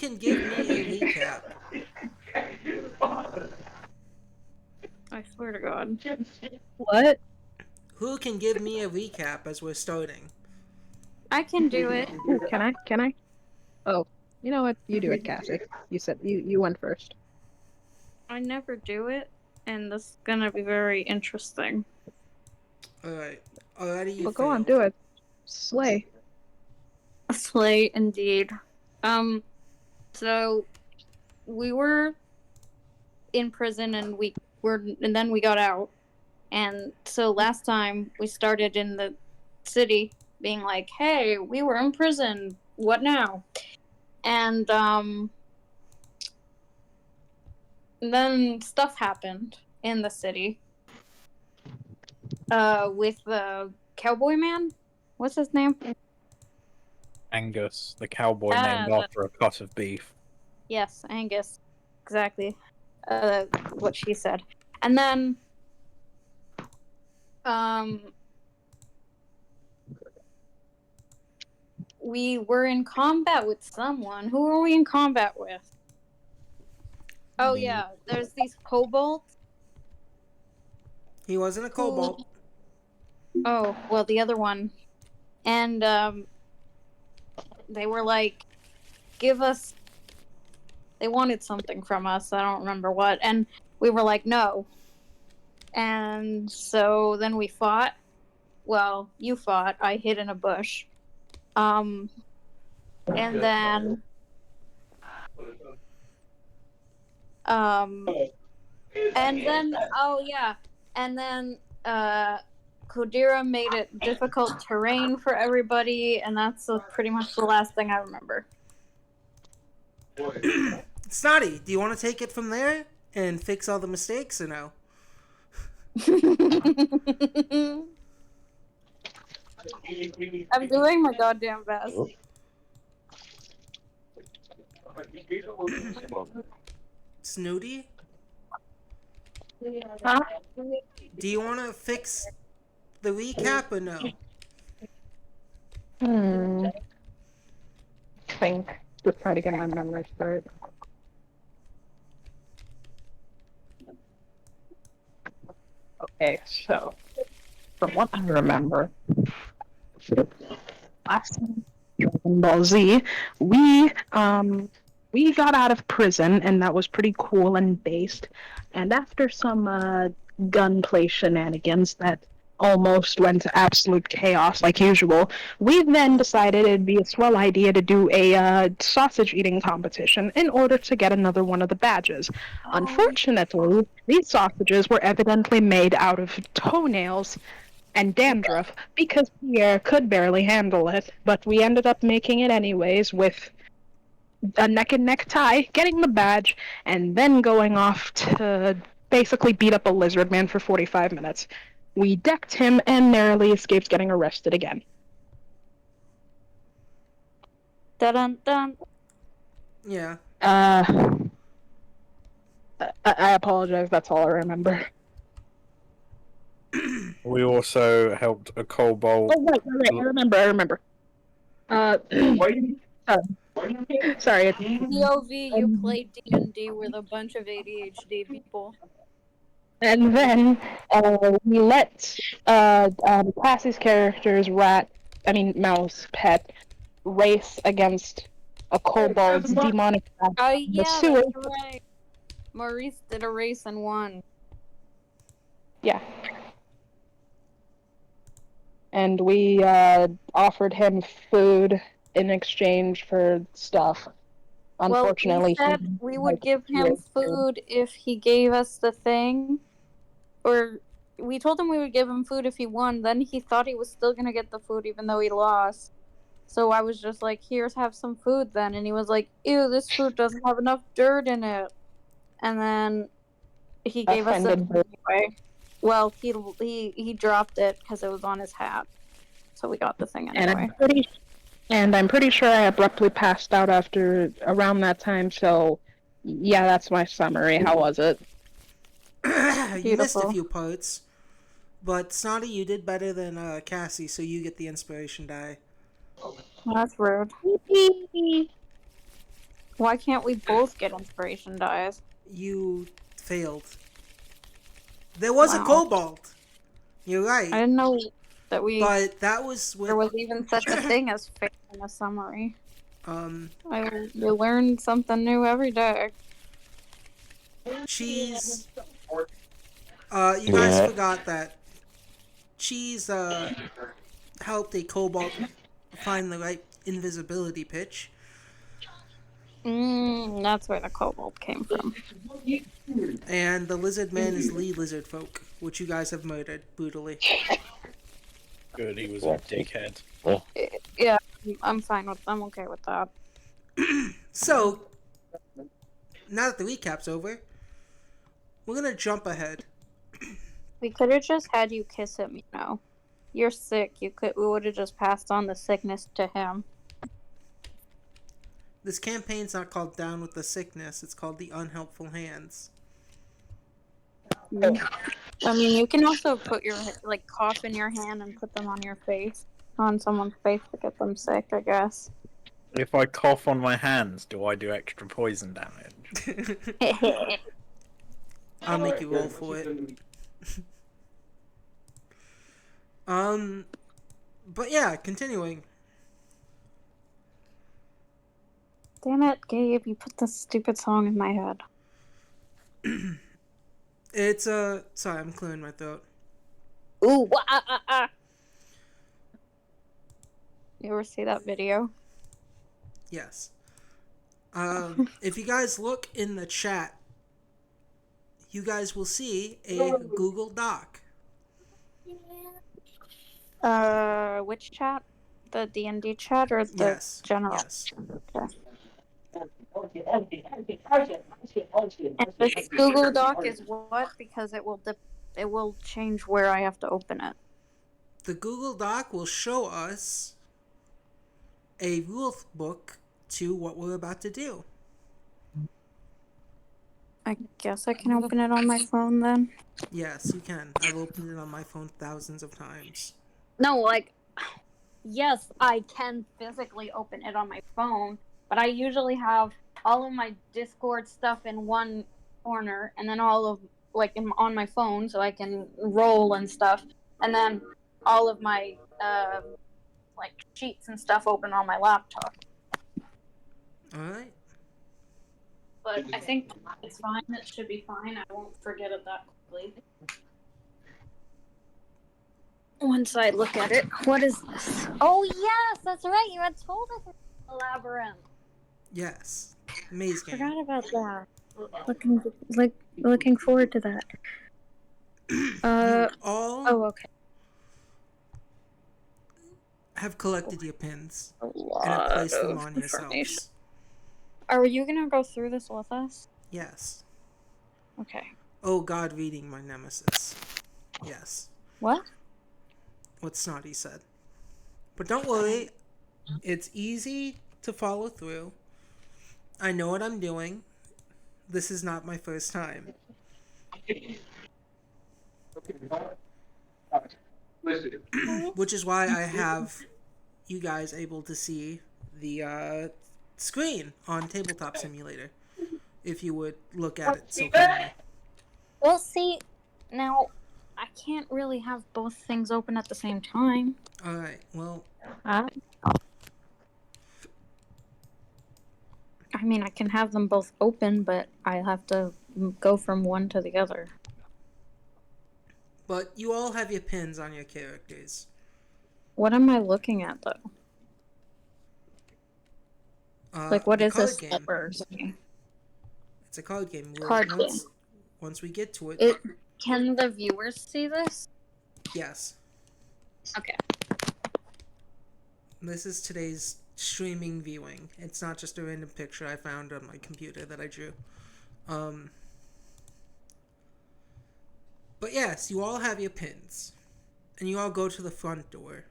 can give me a recap? I swear to God. What? Who can give me a recap as we're starting? I can do it. Ooh, can I? Can I? Oh, you know what? You do it, Cassie. You said you went first. I never do it, and this is gonna be very interesting. Alright. Already you Well, go on, failed. do it. Slay. A slay indeed. So we were in prison, and then we got out. And so last time we started in the city being like, "Hey, we were in prison. What now?" And then stuff happened in the city. With the cowboy man. What's his name? Angus, the cowboy named after a cut of beef. Yes, Angus. Exactly. What she said. And then um we were in combat with someone. Who were we in combat with? Oh Me. yeah, there's these kobolds He wasn't a who kobold. oh, well the other one. And they were like, give us they wanted something from us, I don't remember what, and we were like, no. And so then we fought. Well, you fought, I hid in a bush. Um and then um and then oh yeah. And then Kodira made it difficult terrain for everybody, and that's pretty much the last thing I remember. Snotty, do you want to take it from there and fix all the mistakes or no? I'm doing my goddamn best. Snooty, Huh? do you want to fix the recap or no? Think. Just try to get my memory straight. Okay, so from what I remember, last time Dragon Ball Z, we got out of prison, and that was pretty cool and based. And after some gunplay shenanigans that almost went to absolute chaos like usual, we then decided it'd be a swell idea to do a sausage eating competition in order to get another one of the badges. Unfortunately, these sausages were evidently made out of toenails and dandruff because Pierre could barely handle it, but we ended up making it anyways with a neck and neck tie, getting the badge, and then going off to basically beat up a lizard man for 45 minutes. We decked him and narrowly escaped getting arrested again. Dun dun. Yeah. I apologize, that's all I remember. We also helped a kobold. Oh, right, I remember. Sorry. POV, you played D&D with a bunch of ADHD people. And then we let Classy's character's mouse pet race against a kobold's demonic rat Oh in the yeah, sewer. that's right. Maurice did a race and won. Yeah. And we offered him food in exchange for stuff. Unfortunately, well, we said we would give him food if he gave us the thing. Or we told him we would give him food if he won. Then he thought he was still gonna get the food even though he lost. So I was just like, "Here's, have some food then." And he was like, "Ew, this food doesn't have enough dirt in it." And then he gave us it anyway. Well, he dropped it because it was on his hat. So we got the thing anyway. And I'm pretty sure I abruptly passed out after around that time, so yeah, that's my summary. How was it? You missed a few parts. But Snotty, you did better than Cassie, so you get the inspiration die. That's rude. Why can't we both get inspiration dies? You failed. There was a Wow. cobalt. You're I right. didn't know that But that was there with was even such a thing as fate in a summary. um You learn something new every day. Cheese. You guys forgot that Cheese helped a cobalt find the right invisibility pitch. That's where the kobold came from. And the lizard man is Lee Lizard Folk, which you guys have murdered brutally. Good, he was a dickhead. Yeah, I'm fine with. I'm okay with that. So, now that the recap's over, we're gonna jump ahead. We could have just had you kiss him. You're sick. We would have just passed on the sickness to him. This campaign's not called Down with the Sickness, it's called the Unhelpful Hands. I mean, you can also put your cough in your hand and put them on your face, on someone's face to get them sick. I guess. If I cough on my hands, do I do extra poison damage? I'll make you roll for it. But yeah, continuing. Damn it, Gabe! You put this stupid song in my head. It's sorry, I'm clearing my throat. Ooh, You ever see that video? Yes. If you guys look in the chat, you guys will see a Google Doc. Which chat? The D&D chat or the Yes. general? Yes. Okay. And this Google Doc is what? Because it will change where I have to open it. The Google Doc will show us a rule book to what we're about to do. I guess I can open it on my phone then. Yes, you can. I've opened it on my phone thousands of times. No, yes, I can physically open it on my phone, but I usually have all of my Discord stuff in one corner, and then all of on my phone, so I can roll and stuff, and then all of my sheets and stuff open on my laptop. All right. But I think it's fine. It should be fine. I won't forget it that quickly. Once I look at it, what is this? Oh yes, that's right. You had told us it's a labyrinth. Yes. Maze game. Forgot about that. Looking forward to that. You all Oh, okay. have collected your pins A and have lot placed them of on information. yourselves. Are you gonna go through this with us? Yes. Okay. Oh God, reading my nemesis. Yes. What? What Snotty said. But don't worry, it's easy to follow through. I know what I'm doing. This is not my first time. Which is why I have you guys able to see the screen on Tabletop Simulator. If you would look at it so kindly. Well, see, now I can't really have both things open at the same time. Alright, well, I mean, I can have them both open, but I'll have to go from one to the other. but you all have your pins on your characters. What am I looking at, though? What The is this card game. number? It's a card game. Once we get to it. Can the viewers see this? Yes. Okay. This is today's streaming viewing. It's not just a random picture I found on my computer that I drew. But yes, you all have your pins. And you all go to the front door.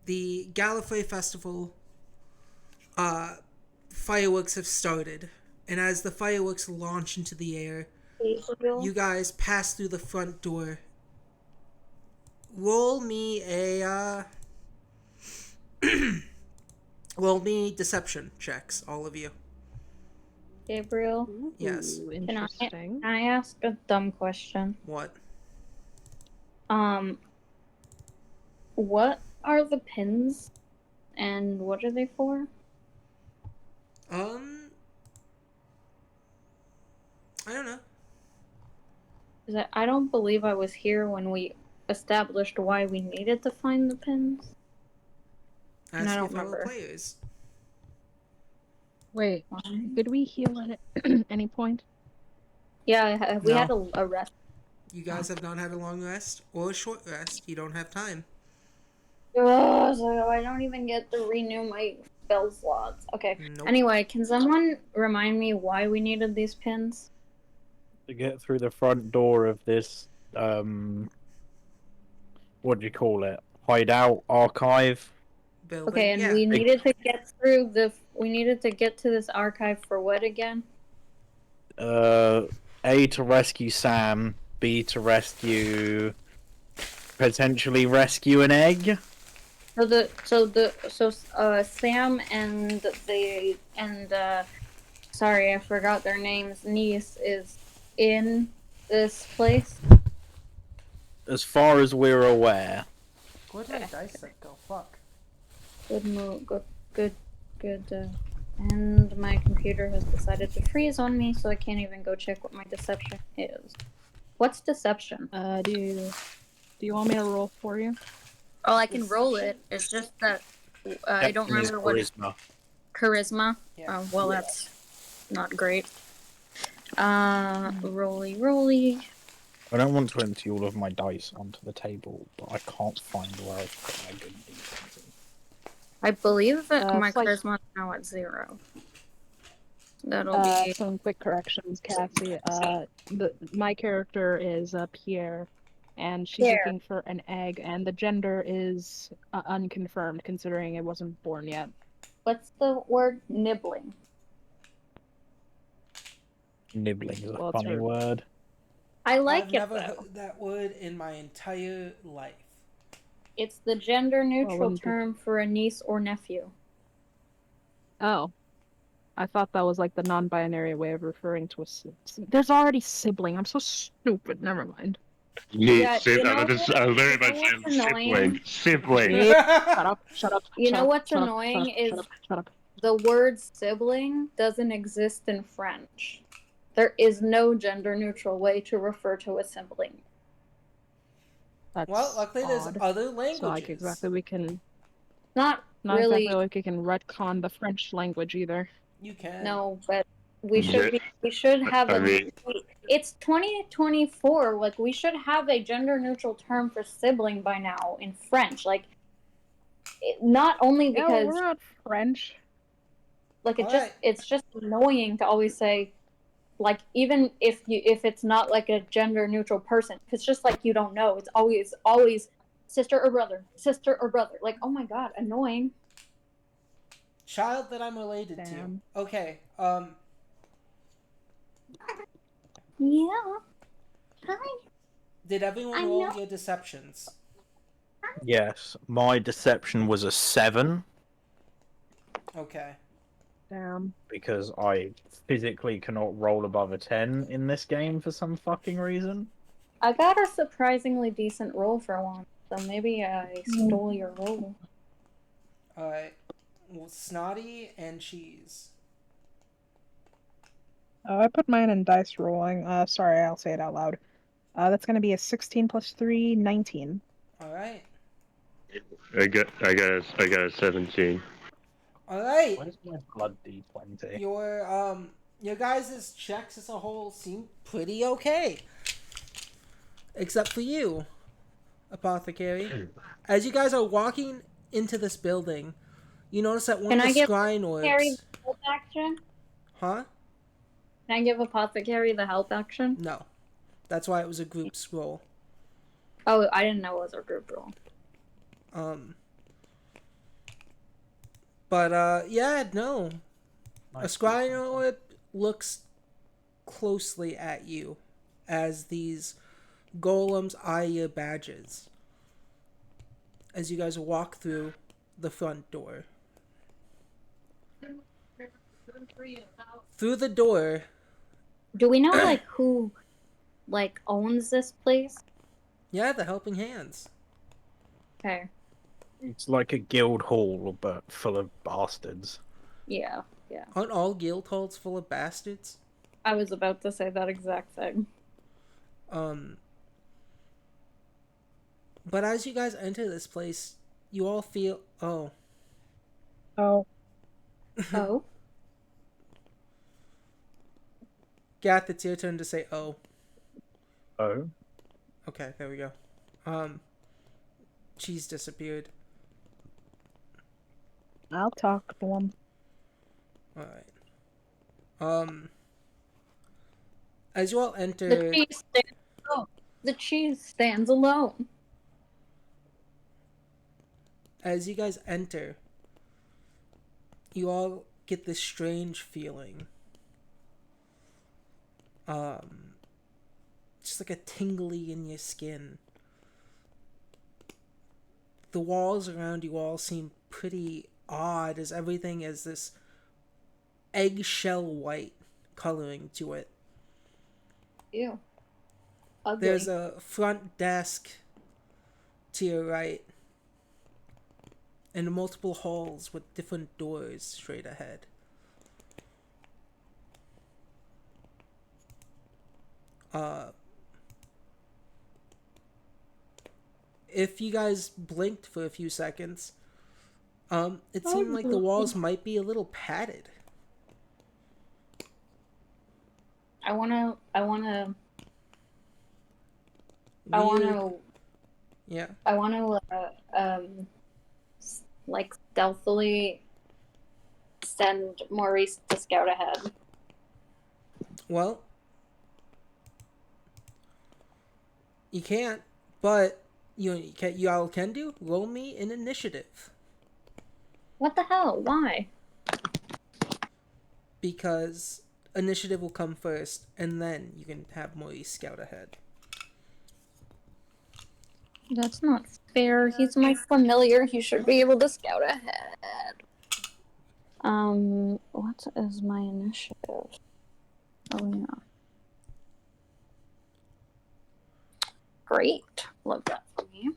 The Gallifrey Festival fireworks have started. And as the fireworks launch into the air, you guys pass through the front door. Roll me a Roll me deception checks, all of you. Gabriel, Yes. Ooh, can interesting. I ask a dumb question? What? What are the pins, and what are they for? Um, I don't know. 'Cause I don't believe I was here when we established why we needed to find the pins. And I Ask your don't fellow remember. players. Wait, Why? did we heal at any point? Yeah, we had No. a rest. You guys have not had a long rest or a short rest. You don't have time. Ugh, so I don't even get to renew my spell slots. Okay. Nope. Anyway, can someone remind me why we needed these pins? To get through the front door of this, what do you call it? Hideout archive. Building. Okay, and Yeah. we needed to get through the. We needed to get to this archive for what again? A, to rescue Sam. B, to potentially rescue an egg. So Sam and sorry, I forgot their names. Niece is in this place. As far as we're aware. Where'd my dice set go? Fuck. Good move. Good. And my computer has decided to freeze on me, so I can't even go check what my deception is. What's deception? Do you want me to roll for you? Oh, I can roll it. It's just that I don't Definitely remember what charisma. charisma. Yeah. Oh, well, that's not great. Roly. I don't want to empty all of my dice onto the table, but I can't find where I've put my good d20. I believe that my It's like- charisma is now at 0. That'll be. Some quick corrections, Cassie. My character is Pierre, and she's Pierre. looking for an egg, and the gender is unconfirmed, considering it wasn't born yet. What's the word? Nibbling. Nibbling is a Well, it's funny her- word. I like I've it never though. heard that word in my entire life. It's the gender neutral wouldn't be- term for a niece or nephew. Oh. I thought that was like the non-binary way of referring to a There's already sibling. I'm so stupid. Never mind. Yeah, Sid, you know I'm just what- very you know much what's annoying? sibling. Shut up. Shut up. You shut know up, what's shut up, annoying shut up, is shut up, shut up. the word sibling doesn't exist in French. There is no gender neutral way to refer to a sibling. That's Well, luckily there's odd. other languages. So like exactly we can Not not really. exactly like we can retcon the French language either. You can. No, but we should Yeah, we should have I mean- it's 2024. Like we should have a gender neutral term for sibling by now in French. Like not only Yeah, well, because we're not French. like Alright. it's just annoying to always say like even if it's not like a gender neutral person, if it's just like you don't know, it's always sister or brother, like oh my god, annoying. Child that I'm related Damn. to. Okay. Yeah. Hi. Did everyone I roll know. your deceptions? Yes, my deception was a 7 Okay. Damn. because I physically cannot roll above a 10 in this game for some fucking reason. I got a surprisingly decent roll for one, so maybe I stole your roll. Alright. Well, Snotty and Cheese. I put mine in dice rolling. Sorry, I'll say it out loud. That's gonna be a 16 plus 3, 19. Alright. I got a 17. Alright. Where's my blood d20? Your guys' checks as a whole seem pretty okay. Except for you, Apothecary. As you guys are walking into this building, you notice that one Can of I the give scrying Carry orbs... the help action? Huh? Can I give Apothecary the help action? No. That's why it was a group scroll. Oh, I didn't know it was a group roll. But, yeah, no. A scrying orb looks closely at you as these golems eye your badges as you guys walk through the front door. Through the door, Do we know like who like owns this place? yeah, the Helping Hands. Okay. It's like a guild hall, but full of bastards. Yeah. Aren't all guild halls full of bastards? I was about to say that exact thing. But as you guys enter this place, you all feel Oh. Oh. Gath, it's your turn to say oh. Oh? Okay, there we go. Cheese disappeared. I'll talk to him. Alright. As you all The enter, cheese stands alone. The cheese stands alone. as you guys enter, you all get this strange feeling. Just like a tingly in your skin. The walls around you all seem pretty odd, as everything is this eggshell white coloring to it. Ew. Ugly. There's a front desk to your right, and multiple halls with different doors straight ahead. If you guys blinked for a few seconds, it seemed like the walls might be a little padded. I wanna Yeah. like stealthily send Maurice to scout ahead. Well, you can't, but you all can do. Roll me an initiative, What the hell? Why? because initiative will come first, and then you can have Maurice scout ahead. That's not fair. He's my familiar. He should be able to scout ahead. What is my initiative? Oh yeah. Great. Love that for me.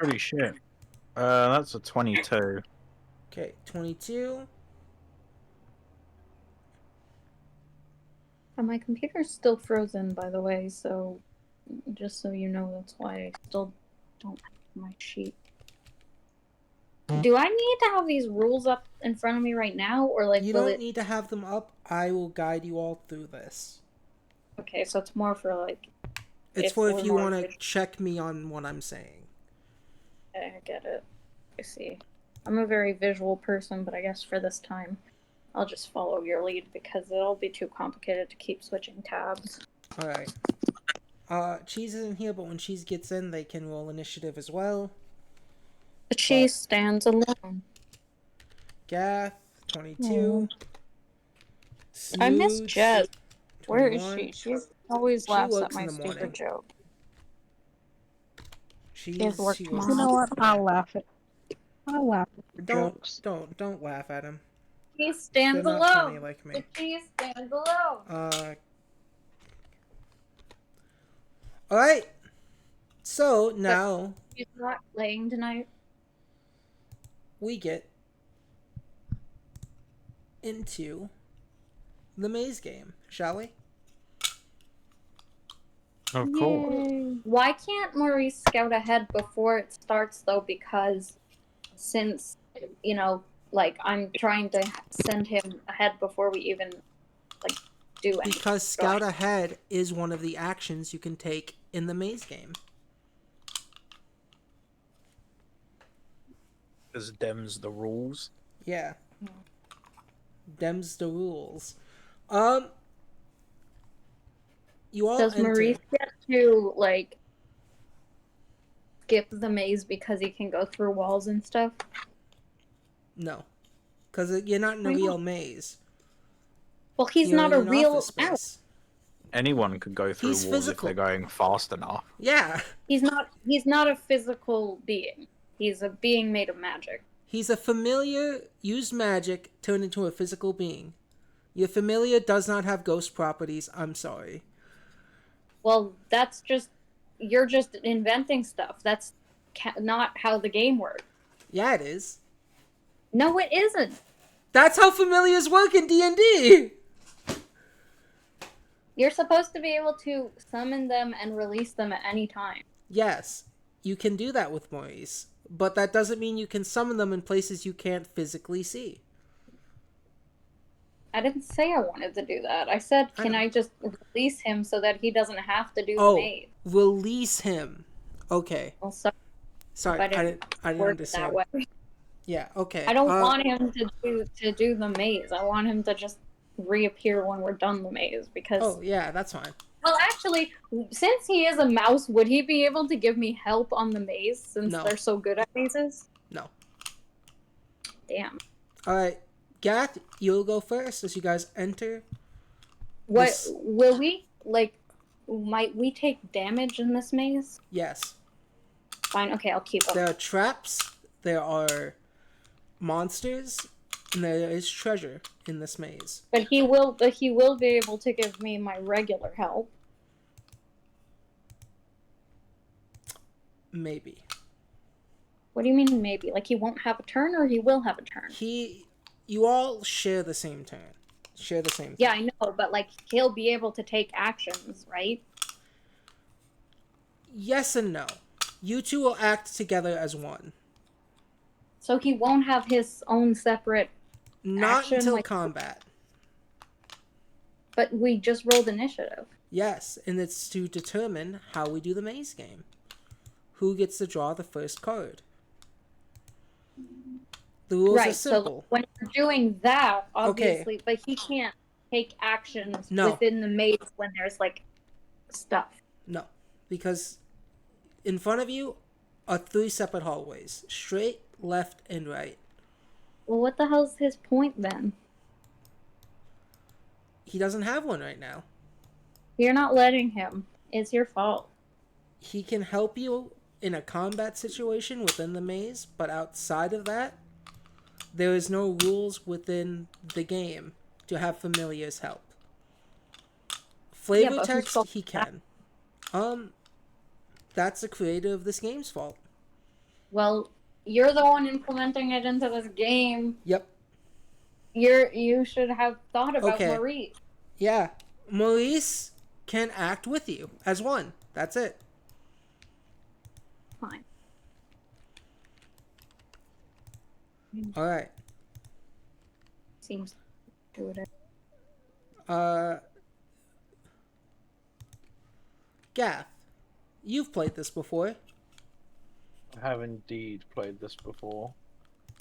Holy shit. That's a 22. Okay, 22. And my computer's still frozen, by the way, so just so you know, that's why I still don't have my sheet. Do I need to have these rules up in front of me right now, or like You will don't it? need to have them up. I will guide you all through this. Okay, so it's more for like. It's for if we're you more want to visual. check me on what I'm saying. I get it. I see. I'm a very visual person, but I guess for this time, I'll just follow your lead because it'll be too complicated to keep switching tabs. Alright. Cheese isn't here, but when Cheese gets in, they can roll initiative as well. The cheese stands alone. Gath, 22. I miss Snoods, Jess. Where is 21. she? She always laughs at works in my the morning. stupid joke. She has work works tomorrow. You know what? tomorrow. I'll laugh at the jokes. Don't laugh at him. He They're stands not alone. funny like me. The cheese stands alone. Alright. So now She's not playing tonight. we get into the maze game, shall we? Of course. Yay. Why can't Maurice scout ahead before it starts though? Because since like I'm trying to send him ahead before we even do anything. Because scout ahead is one of the actions you can take in the maze game. Because Dem's the rules. Yeah. Dem's the rules. You all Does enter. Maurice get to skip the maze because he can go through walls and stuff? No. Because you're not in a Why real not? maze. Well, he's You're not in a an real office space. Anyone could go through He's walls physical. if they're going fast enough. Yeah. He's not a physical being. He's a being made of magic. He's a familiar, used magic turned into a physical being. Your familiar does not have ghost properties. I'm sorry. Well, that's just... You're just inventing stuff. That's not how the game works. Yeah, it is. No, it isn't. That's how familiars work in D&D. You're supposed to be able to summon them and release them at any time. Yes, you can do that with Maurice, but that doesn't mean you can summon them in places you can't physically see. I didn't say I wanted to do that. I said, can I just release him so that he doesn't have to do the maze? Release him. Okay. Well, Sorry, I didn't understand. That way. Yeah, okay. I don't want him to do the maze. I want him to just reappear when we're done the maze, because... Oh, yeah, that's fine. Well, actually, since he is a mouse, would he be able to give me help on the maze, since they're so good at mazes? No. Damn. Alright, Gath, you'll go first as you guys enter. Will we, might we take damage in this maze? Yes. Fine, okay, I'll keep up. There are traps, there are monsters, and there is treasure in this maze. But he will be able to give me my regular help. Maybe. What do you mean maybe? Like, he won't have a turn, or he will have a turn? You all share the same turn. Share the same turn. Yeah, I know, but, he'll be able to take actions, right? Yes and no. You two will act together as one. So he won't have his own separate Not action, until combat. But we just rolled initiative. Yes, and it's to determine how we do the maze game. Who gets to draw the first card? The rules are simple. So when you're doing that, obviously, but he can't take actions within the maze when there's, stuff. No, because in front of you are 3 separate hallways. Straight, left, and right. Well, what the hell's his point, then? He doesn't have one right now. You're not letting him. It's your fault. He can help you in a combat situation within the maze, but outside of that, there is no rules within the game to have familiars help. Flavor text, he can. That's the creator of this game's fault. Well, you're the one implementing it into this game. Yep. You should have thought about Maurice. Yeah. Maurice can act with you as one. That's it. Fine. Alright. Seems to do it. Gath, you've played this before. I have indeed played this before.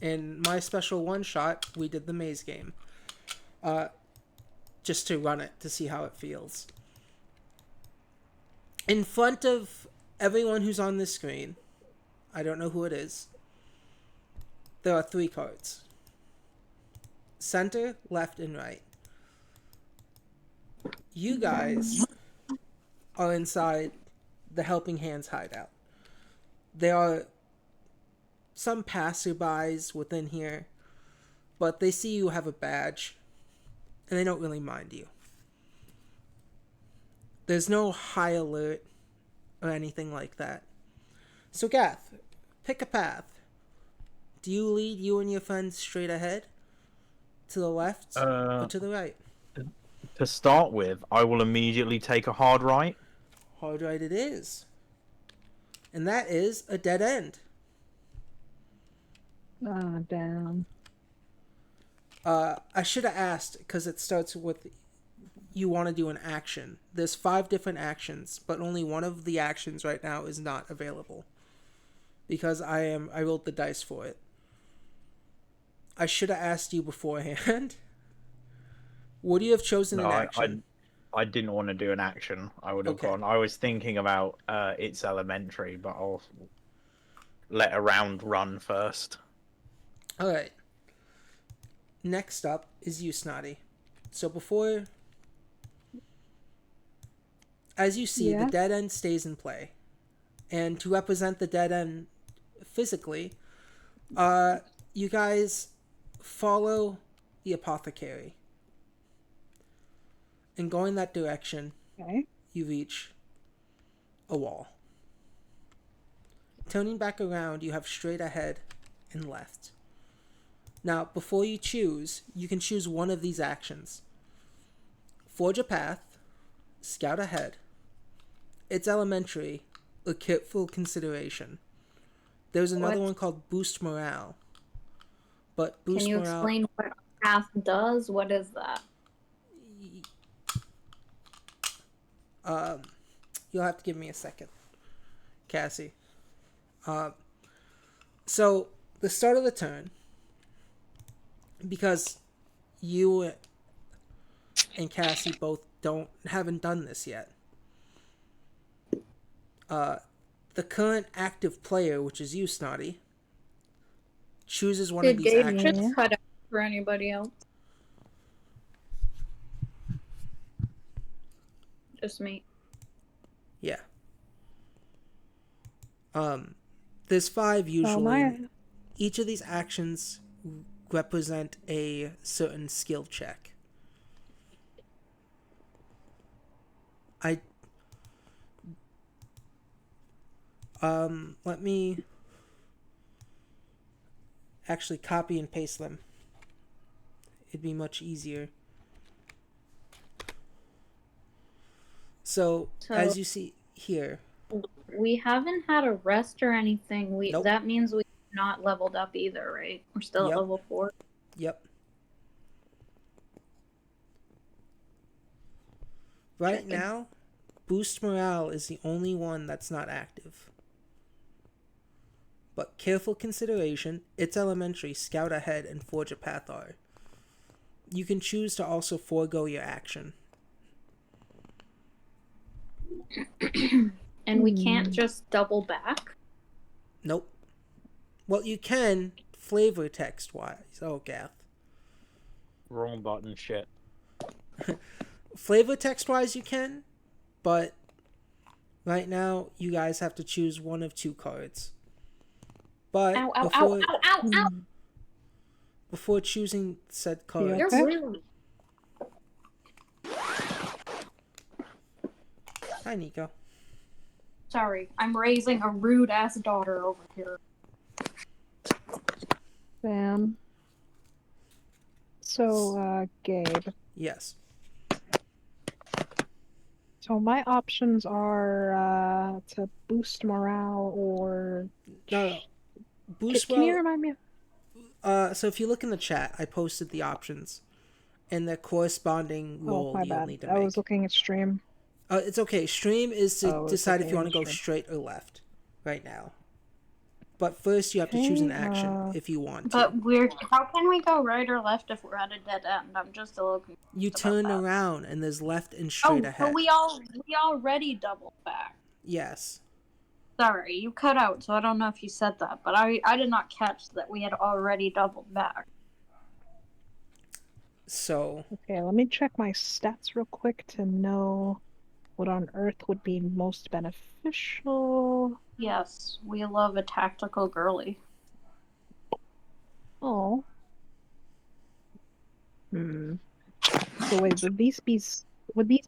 In my special one-shot, we did the maze game. Just to run it, to see how it feels. In front of everyone who's on this screen, I don't know who it is, there are 3 cards. Center, left, and right. You guys are inside the Helping Hands hideout. There are some passerbys within here, but they see you have a badge, and they don't really mind you. There's no high alert or anything like that. So Gath, pick a path. Do you lead you and your friends straight ahead? To the left or to the right? To start with, I will immediately take a hard right. Hard right it is. And that is a dead end. Oh, damn. I should have asked, because it starts with you want to do an action. There's 5 different actions, but only one of the actions right now is not available. Because I rolled the dice for it. I should have asked you beforehand. Would you have chosen an action? I didn't want to do an action. I would have gone. I was thinking about It's Elementary, but I'll let a round run first. Alright. Next up is you, Snotty. So before... As you see, the dead end stays in play. And to represent the dead end physically, you guys follow the apothecary. and going that direction, Okay. you reach a wall. Turning back around, you have straight ahead and left. Now, before you choose, you can choose one of these actions. Forge a path, scout ahead, it's elementary, or careful consideration. There's another one called boost morale. But boost Can you morale... explain what a path does? What is that? You'll have to give me a second, Cassie. So, the start of the turn, because you and Cassie both haven't done this yet. The current active player, which is you, Snotty, chooses one of these actions. Just cut out for anybody else. Just me. Yeah. There's 5 usually. Each of these actions represent a certain skill check. Let me actually copy and paste them. It'd be much easier. So as you see here, we haven't had a rest or anything. Nope. That means we've not leveled up either, right? We're still at level 4. Yep. Right Checking. now, boost morale is the only one that's not active. But careful consideration, it's elementary, scout ahead, and forge a path are. You can choose to also forego your action. And we can't just double back? Nope. Well, you can flavor text wise. Oh, Gath. Wrong button, shit. Flavor text wise, you can, but right now you guys have to choose one of 2 cards. But before choosing said cards, You're rude. Hi, Nico. Sorry, I'm raising a rude ass daughter over here. Sam. So, Gabe. Yes. So my options are to boost morale or... No. Boost Can you remind me? So if you look in the chat, I posted the options and the corresponding roll my you'll bad. need to I make. was looking at stream. It's okay. Stream is to decide if you want to go stream. straight or left right now. But first you have to choose an action if you want to. But how can we go right or left if we're at a dead end? I'm just a little confused. You turn around and there's left and straight ahead. So we already doubled back. Yes. Sorry, you cut out, so I don't know if you said that, but I did not catch that we had already doubled back. So... Okay, let me check my stats real quick to know what on earth would be most beneficial. Yes, we love a tactical girly. Oh. So wait, would these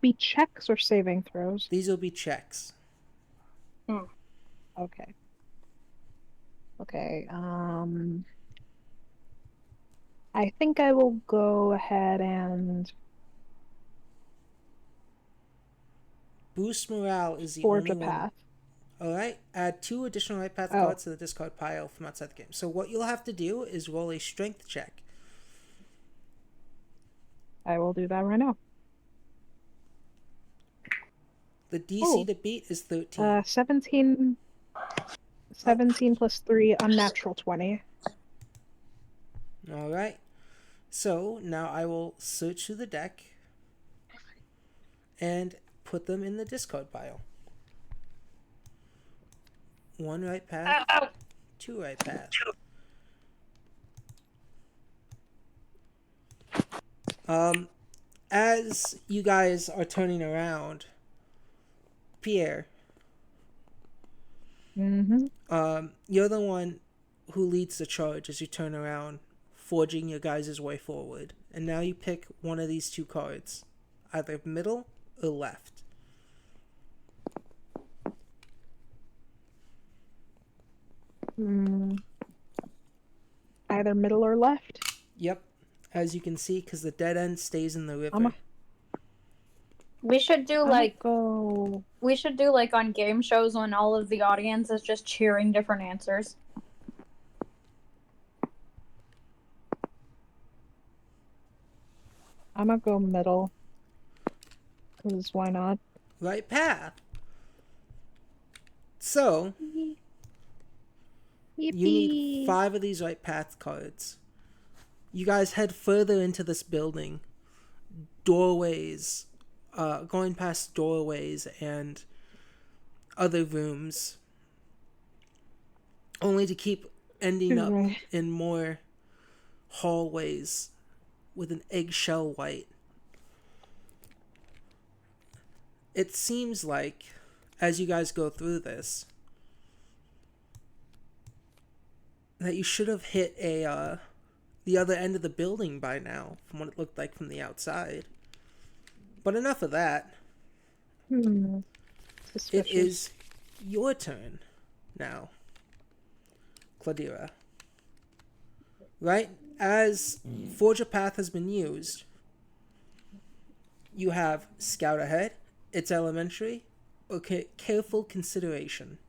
be checks or saving throws? These will be checks. Okay. Okay, I think I will go ahead and Boost morale is the forge only a path. One. Alright, add 2 additional right path cards to the discard pile from outside the game. So what you'll have to do is roll a strength check. I will do that right now. The DC to beat is 13. 17 plus 3, unnatural 20. Alright. So now I will search through the deck and put them in the discard pile. 1 right path, 2 right path. As you guys are turning around, Pierre, you're the one who leads the charge as you turn around, forging your guys' way forward. And now you pick one of these 2 cards. either middle or left. Either middle or left. Yep, as you can see, because the dead end stays in the river. We should do Go. we should do like on game shows when all of the audience is just cheering different answers. I'm gonna go middle. Cause why not? Right path. So, you need 5 of these right path cards. You guys head further into this building. Doorways, going past doorways and other rooms, only to keep ending up in more hallways with an eggshell white. It seems like, as you guys go through this, that you should have hit the other end of the building by now, from what it looked like from the outside. But enough of that. It is your turn now, Cladira. Right as Forge a Path has been used, you have Scout Ahead, It's Elementary, or Careful Consideration.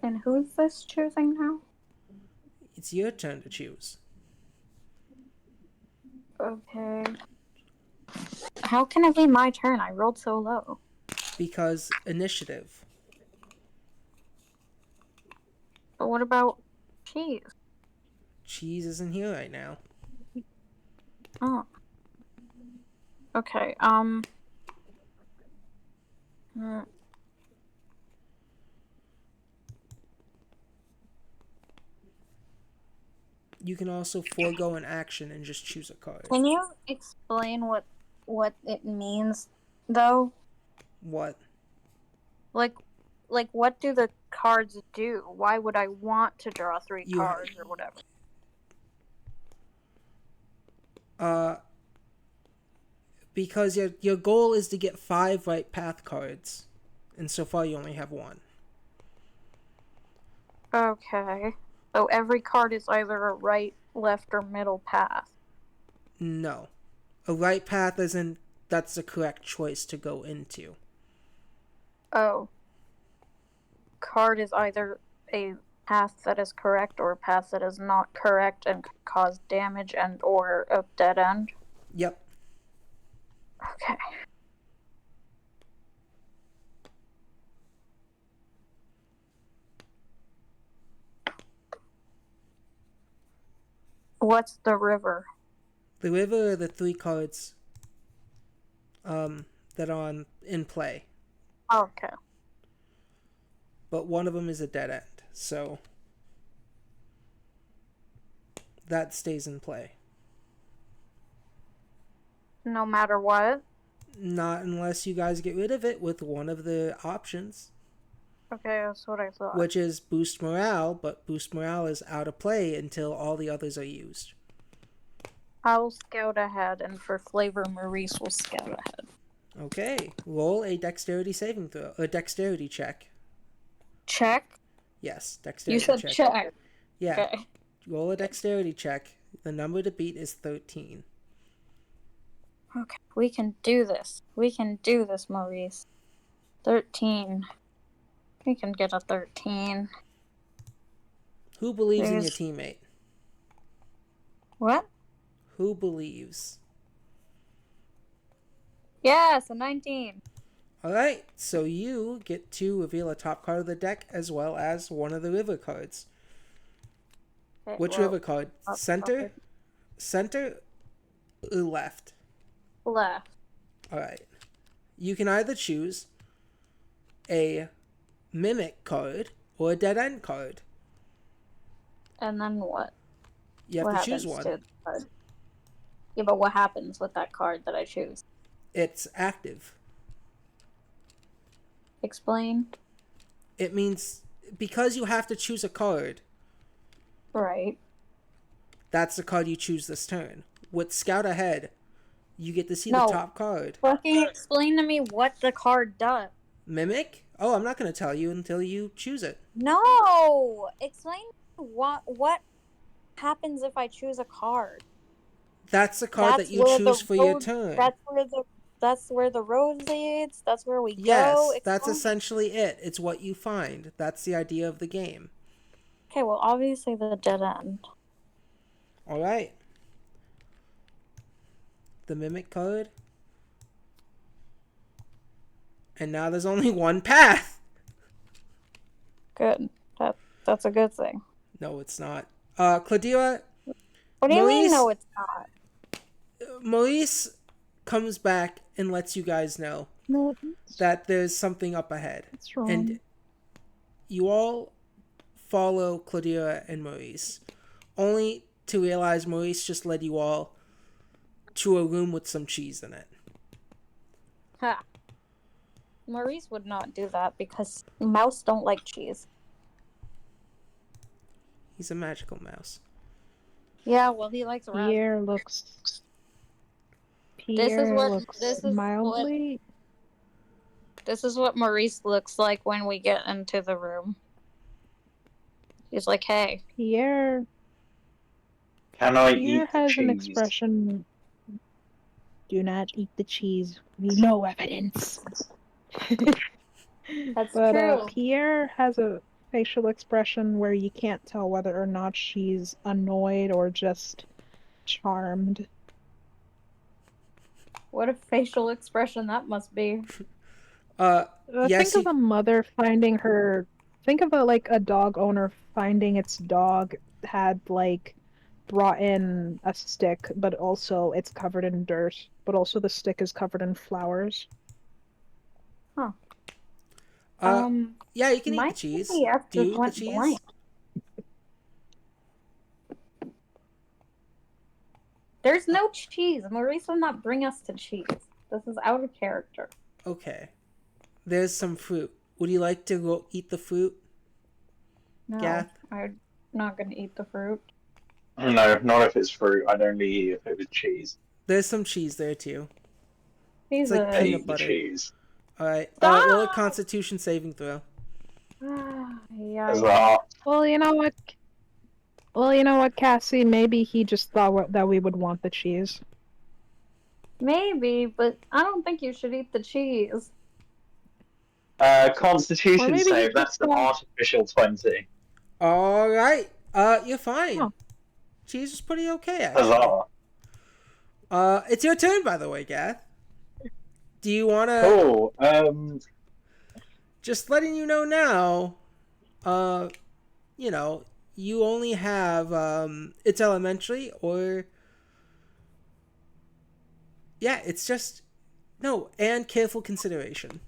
And who's this choosing now? It's your turn to choose. Okay. How can it be my turn? I rolled so low. Because initiative. But what about cheese? Cheese isn't here right now. Oh. Okay, You can also forego an action and just choose a card. Can you explain what it means, though? What? Like what do the cards do? Why would I want to draw 3 cards or whatever? Because your goal is to get 5 right path cards, and so far you only have 1. Okay. So every card is either a right, left, or middle path. No. A right path isn't, that's the correct choice to go into. Oh. Card is either a path that is correct or a path that is not correct and could cause damage and or a dead end. Yep. Okay. What's the river? The river are the 3 cards that are in play. Okay. But one of them is a dead end, so that stays in play. No matter what? Not unless you guys get rid of it with one of the options. Okay, that's what I thought. Which is boost morale, but boost morale is out of play until all the others are used. I'll scout ahead, and for flavor, Maurice will scout ahead. Okay, roll a dexterity saving throw, a dexterity check. Check? Yes, dexterity You said check. Yeah. Okay. Roll a dexterity check. The number to beat is 13. Okay, we can do this. We can do this, Maurice. 13. We can get a 13. Who believes in your teammate? What? Who believes? Yes, a 19. Alright, so you get to reveal a top card of the deck as well as one of the river cards. Okay, Which river card? Center? card. Center or left? Left. Alright. You can either choose a mimic card or a dead end card. And then what? You have what to choose happens one. to the card? Yeah, but what happens with that card that I choose? It's active. Explain. It means because you have to choose a card, Right. that's the card you choose this turn. With Scout Ahead, You get to see No. the top card. Fucking explain to me what the card does. Mimic? Oh, I'm not going to tell you until you choose it. No! Explain what happens if I choose a card. That's the card that you choose for your turn. That's where the road leads. That's where we go. Yes, that's essentially it. It's what you find. That's the idea of the game. Okay, well, obviously the dead end. All right. The Mimic card. And now there's only one path. Good. That's a good thing. No, it's not. Claudia. What do you mean, no, it's not? Maurice comes back and lets you guys know that there's something up ahead. What's wrong? And you all follow Claudia and Maurice, only to realize Maurice just led you all to a room with some cheese in it. Ha. Maurice would not do that because mouse don't like cheese. He's a magical mouse. Yeah, well, he likes raspberry. Pierre looks mildly. This is what Maurice looks like when we get into the room. He's like, "Hey, Pierre Can I eat the has cheese? an expression. Do not eat the cheese. No evidence. that's But true." Pierre has a facial expression where you can't tell whether or not she's annoyed or just charmed. What a facial expression that must be. Yes, Think of a mother finding her. Think of a dog owner finding its dog had brought in a stick, but also it's covered in dirt, but also the stick is covered in flowers. Huh. Yeah, you can eat my the cheese. PDF Do you just eat the went cheese? blank. There's no cheese. Maurice will not bring us to cheese. This is out of character. Okay. There's some fruit. Would you like to go eat the fruit? No, Gath? I'm not going to eat the fruit. No, not if it's fruit. I'd only eat if it was cheese. There's some cheese there too. He's like a... peanut Eat the butter. cheese. Alright. Stop! Roll a Constitution saving throw. Yeah. As well. Well, you know what, Cassie? Maybe he just thought that we would want the cheese. Maybe, but I don't think you should eat the cheese. Or Constitution maybe save. he That's just an artificial 20. Alright. You're fine. Oh. Cheese is pretty okay, actually. Huzzah. It's your turn, by the way, Gath. Do you want to... Cool. Just letting you know now, you only have, it's elementary, or... Yeah, it's just... No, and careful consideration.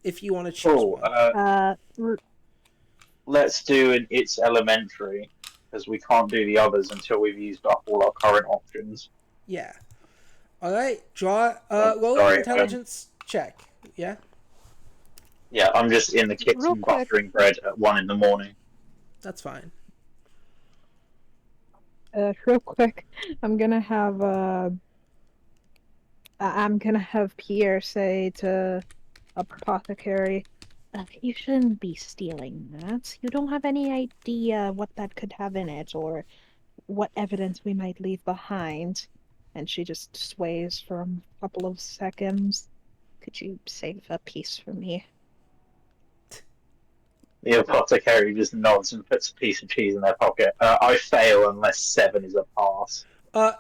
If you want to choose Cool. one. Let's do an It's Elementary, because we can't do the others until we've used up all our current options. Yeah. Alright, draw... roll an intelligence check. Yeah? Yeah, I'm just in the Real kitchen quick. buttering bread at 1 in the morning. That's fine. Real quick, I'm gonna have Pierre say to Apothecary, you shouldn't be stealing that. You don't have any idea what that could have in it, or what evidence we might leave behind. And she just sways for a couple of seconds. Could you save a piece for me? The apothecary just nods and puts a piece of cheese in their pocket. I fail unless 7 is a pass.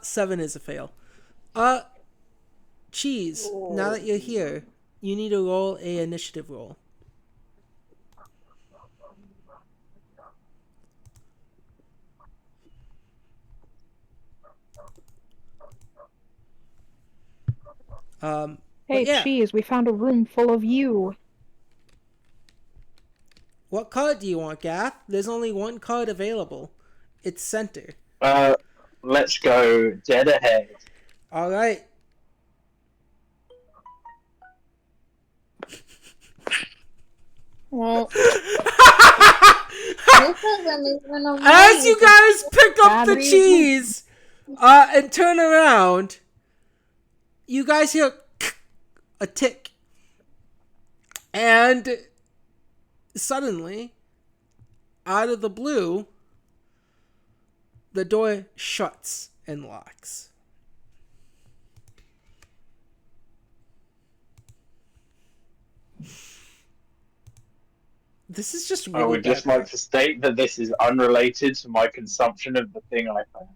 7 is a fail. Cheese, now that you're here, you need to roll a initiative roll. Hey, yeah. Cheese, we found a room full of you. What card do you want, Gath? There's only one card available. It's center. Let's go dead ahead. Alright. Well, As you guys pick up the cheese and turn around, you guys hear a tick, and suddenly, out of the blue, the door shuts and locks. This is just really I would just bad. like to state that this is unrelated to my consumption of the thing I found.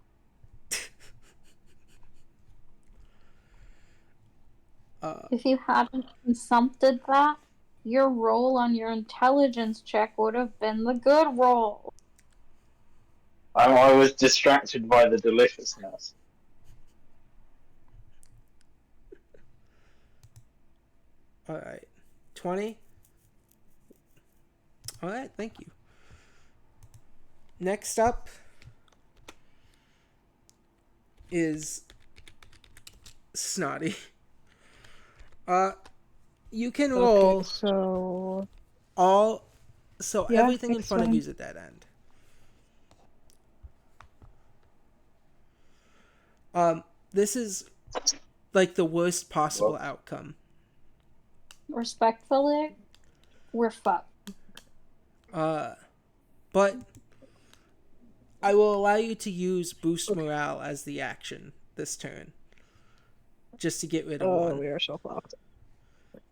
If you hadn't consumpted that, your roll on your intelligence check would have been the good roll. I was distracted by the deliciousness. All right. 20. All right, thank you. Next up is Snotty. You can roll so all. So Yeah, everything in it's front of fine. you is a dead end. This is like the worst possible outcome. Respectfully, we're fucked. But I will allow you to use boost morale as the action this turn, just to get rid of one. we are so fucked.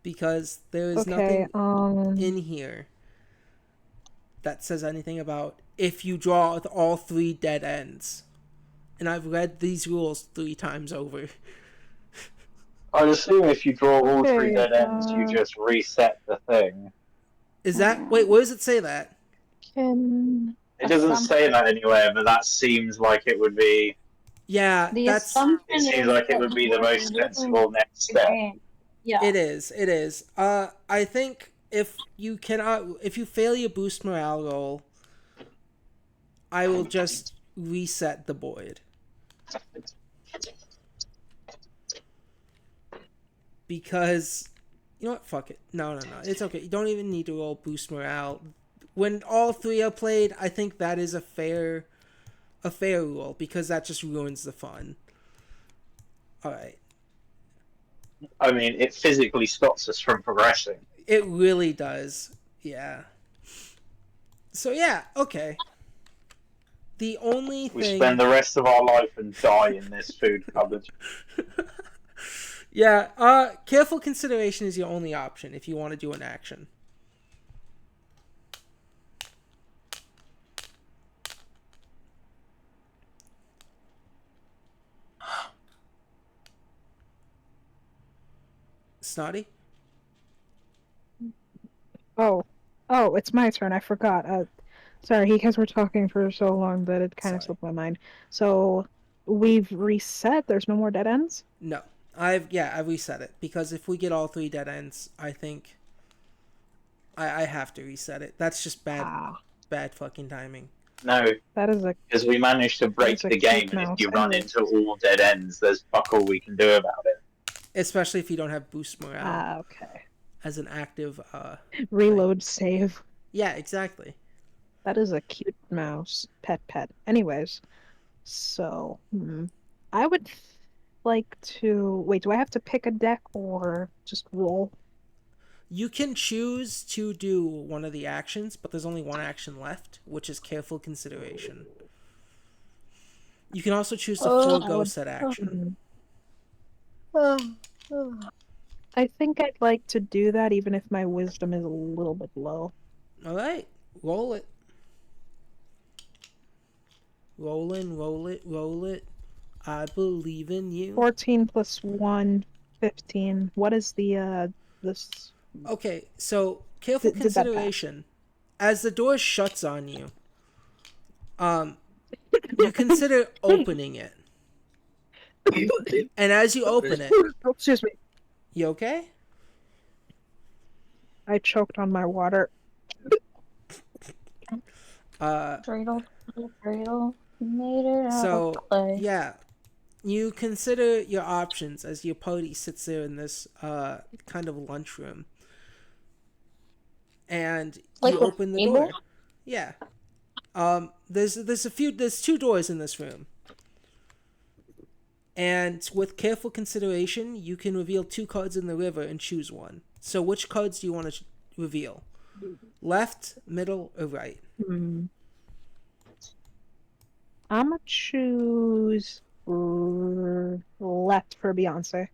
Because there is Okay, nothing in here that says anything about if you draw all 3 dead ends. And I've read these rules 3 times over. I'd assume if you draw all 3 Okay, dead ends, you just reset the thing. Is that... Wait, where does it say that? Can It doesn't say that anywhere, but that seems like it would be. Yeah, The that's... assumption It seems is like it that would be the we're most losing sensible next the step. game. Yeah. It is. I think if you fail your boost morale roll, I will just reset the board. Because, you know what, fuck it. No, it's okay. You don't even need to roll boost morale. When all 3 are played, I think that is a fair rule, because that just ruins the fun. Alright. I mean, it physically stops us from progressing. It really does. Yeah. So yeah, okay. The only thing... We spend the rest of our life and die in this food cupboard. Yeah, careful consideration is your only option if you want to do an action. Snotty? Oh, it's my turn. I forgot. Sorry, you guys were talking for so long that it kind of Sorry. slipped my mind. So, we've reset. There's no more dead ends? No. I've reset it. Because if we get all 3 dead ends, I think I have to reset it. That's just bad fucking timing. No, That is a... because we managed to break That's a the game, cute and if mouse. you run Anyway. into all dead ends, there's fuck all we can do about it. Especially if you don't have boost morale okay. as an active... Reload save. Yeah, exactly. That is a cute mouse. Pet. Anyways, so... I would like to... Wait, do I have to pick a deck or just roll? You can choose to do one of the actions, but there's only one action left, which is careful consideration. You can also choose to forego said action. I think I'd like to do that even if my wisdom is a little bit low. Alright, roll it. Roll it. I believe in you. 14 plus 1, 15. What is the, this... Okay, so careful Did that pass? consideration. As the door shuts on you, you consider opening it. And as you open it... Oh, excuse me. You okay? I choked on my water. Dreidel, made it out So, of clay. yeah. You consider your options as your party sits there in this kind of lunchroom. And Like you the open the table? door. Yeah. There's 2 doors in this room. And with careful consideration, you can reveal 2 cards in the river and choose one. So which cards do you want to reveal? Left, middle, or right? I'm gonna choose left for Beyonce.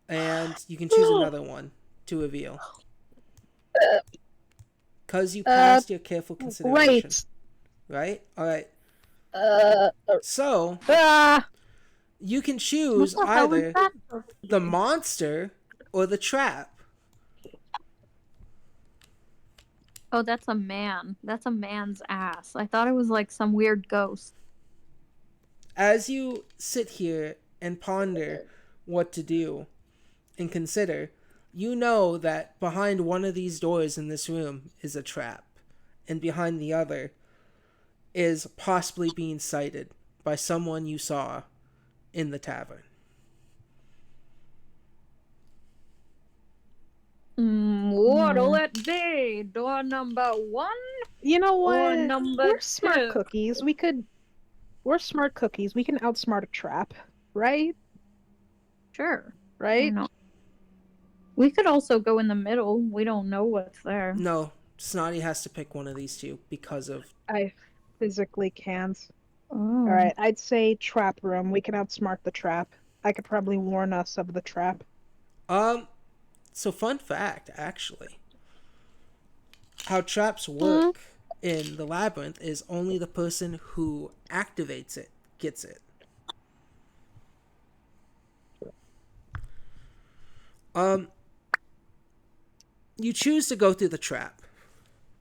And you can choose another one to reveal. Because you passed your careful consideration. Right? Alright. So, you can choose either the monster or the trap. Oh, that's a man. That's a man's ass. I thought it was like some weird ghost. As you sit here and ponder what to do and consider, you know that behind one of these doors in this room is a trap, and behind the other is possibly being sighted by someone you saw in the tavern. What'll it be? Door number 1? You know what? Or number We're smart 2? cookies. We're smart cookies. We can outsmart a trap, right? Sure. Right? No. We could also go in the middle. We don't know what's there. No, Snotty has to pick one of these two because of... I physically can't. Oh. Alright, I'd say trap room. We can outsmart the trap. I could probably warn us of the trap. So fun fact, actually. How traps work in the labyrinth is only the person who activates it gets it. You choose to go through the trap.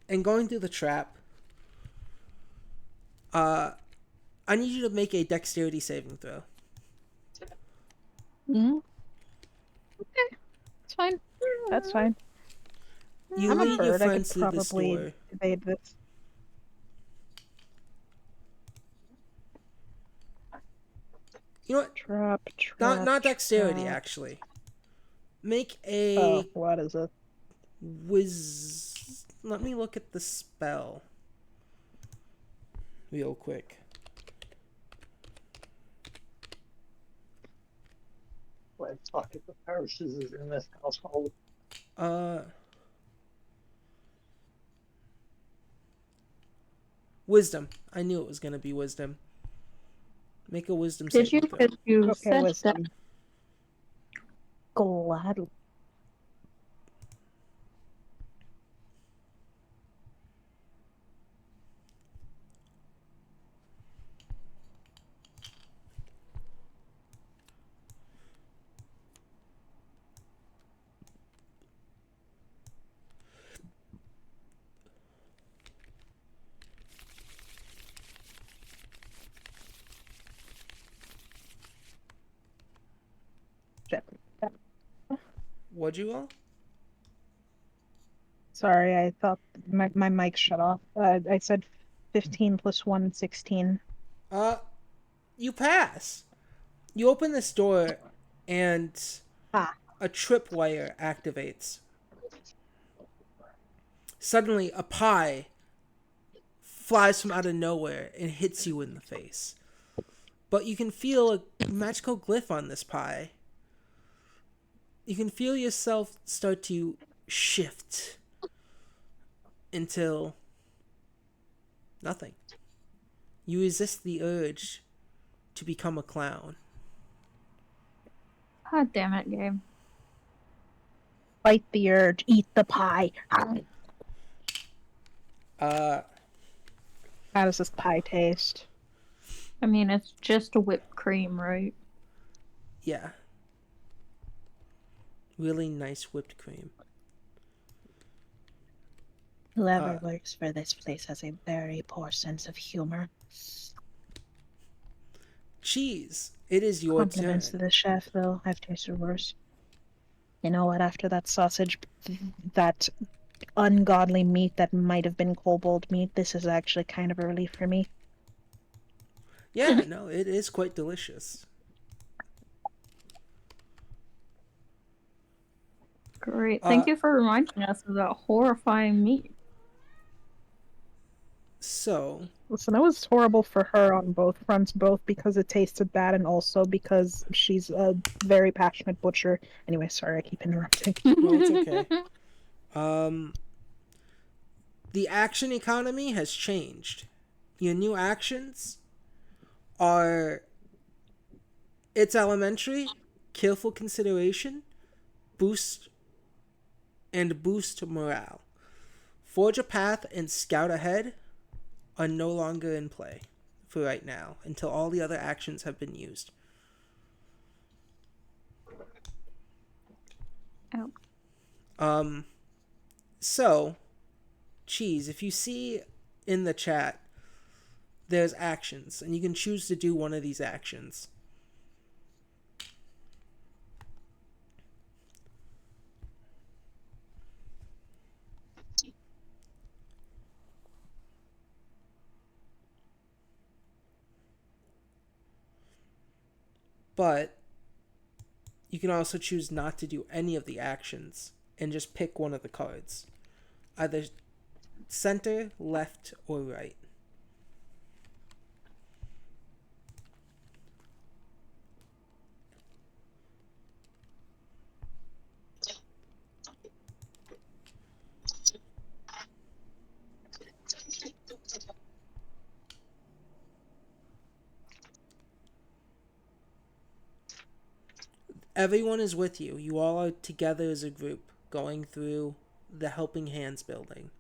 And going through the trap, I need you to make a dexterity saving throw. Okay, it's fine. That's fine. You I'm a lead your bird. I could friends through this probably door. evade this. You know what? Trap. Not dexterity, actually. Make a Oh, what is it? Let me look at the spell real quick. What fuck is the parishes is in this household? Wisdom. I knew it was gonna be wisdom. Make a wisdom Did you? saving throw. Because you Okay, said wisdom. that. Gladly. What'd you all? Sorry, I thought my mic shut off. I said 15 plus 1, 16. You pass. You open this door, and a tripwire activates. Suddenly, a pie flies from out of nowhere and hits you in the face. But you can feel a magical glyph on this pie. You can feel yourself start to shift until nothing. You resist the urge to become a clown. God damn it, Gabe. Fight the urge, eat the pie. How does this pie taste? I mean, it's just a whipped cream, right? Yeah. Really nice whipped cream. Whoever works for this place has a very poor sense of humor. Cheese. It is your Compliments turn. to the chef, though. I've tasted worse. You know what? After that sausage, that ungodly meat that might have been kobold meat, this is actually kind of a relief for me. Yeah, no, it is quite delicious. Great. Thank you for reminding us of that horrifying meat. So, Listen, it was horrible for her on both fronts, both because it tasted bad and also because she's a very passionate butcher. Anyway, sorry, I keep interrupting. no, it's okay. The action economy has changed. Your new actions are it's elementary, careful consideration, boost boost morale. Forge a path and scout ahead are no longer in play for right now until all the other actions have been used. Oh. So, Cheese, if you see in the chat, there's actions, and you can choose to do one of these actions. But you can also choose not to do any of the actions and just pick one of the cards. Either center, left, or right. Everyone is with you. You all are together as a group going through the Helping Hands building.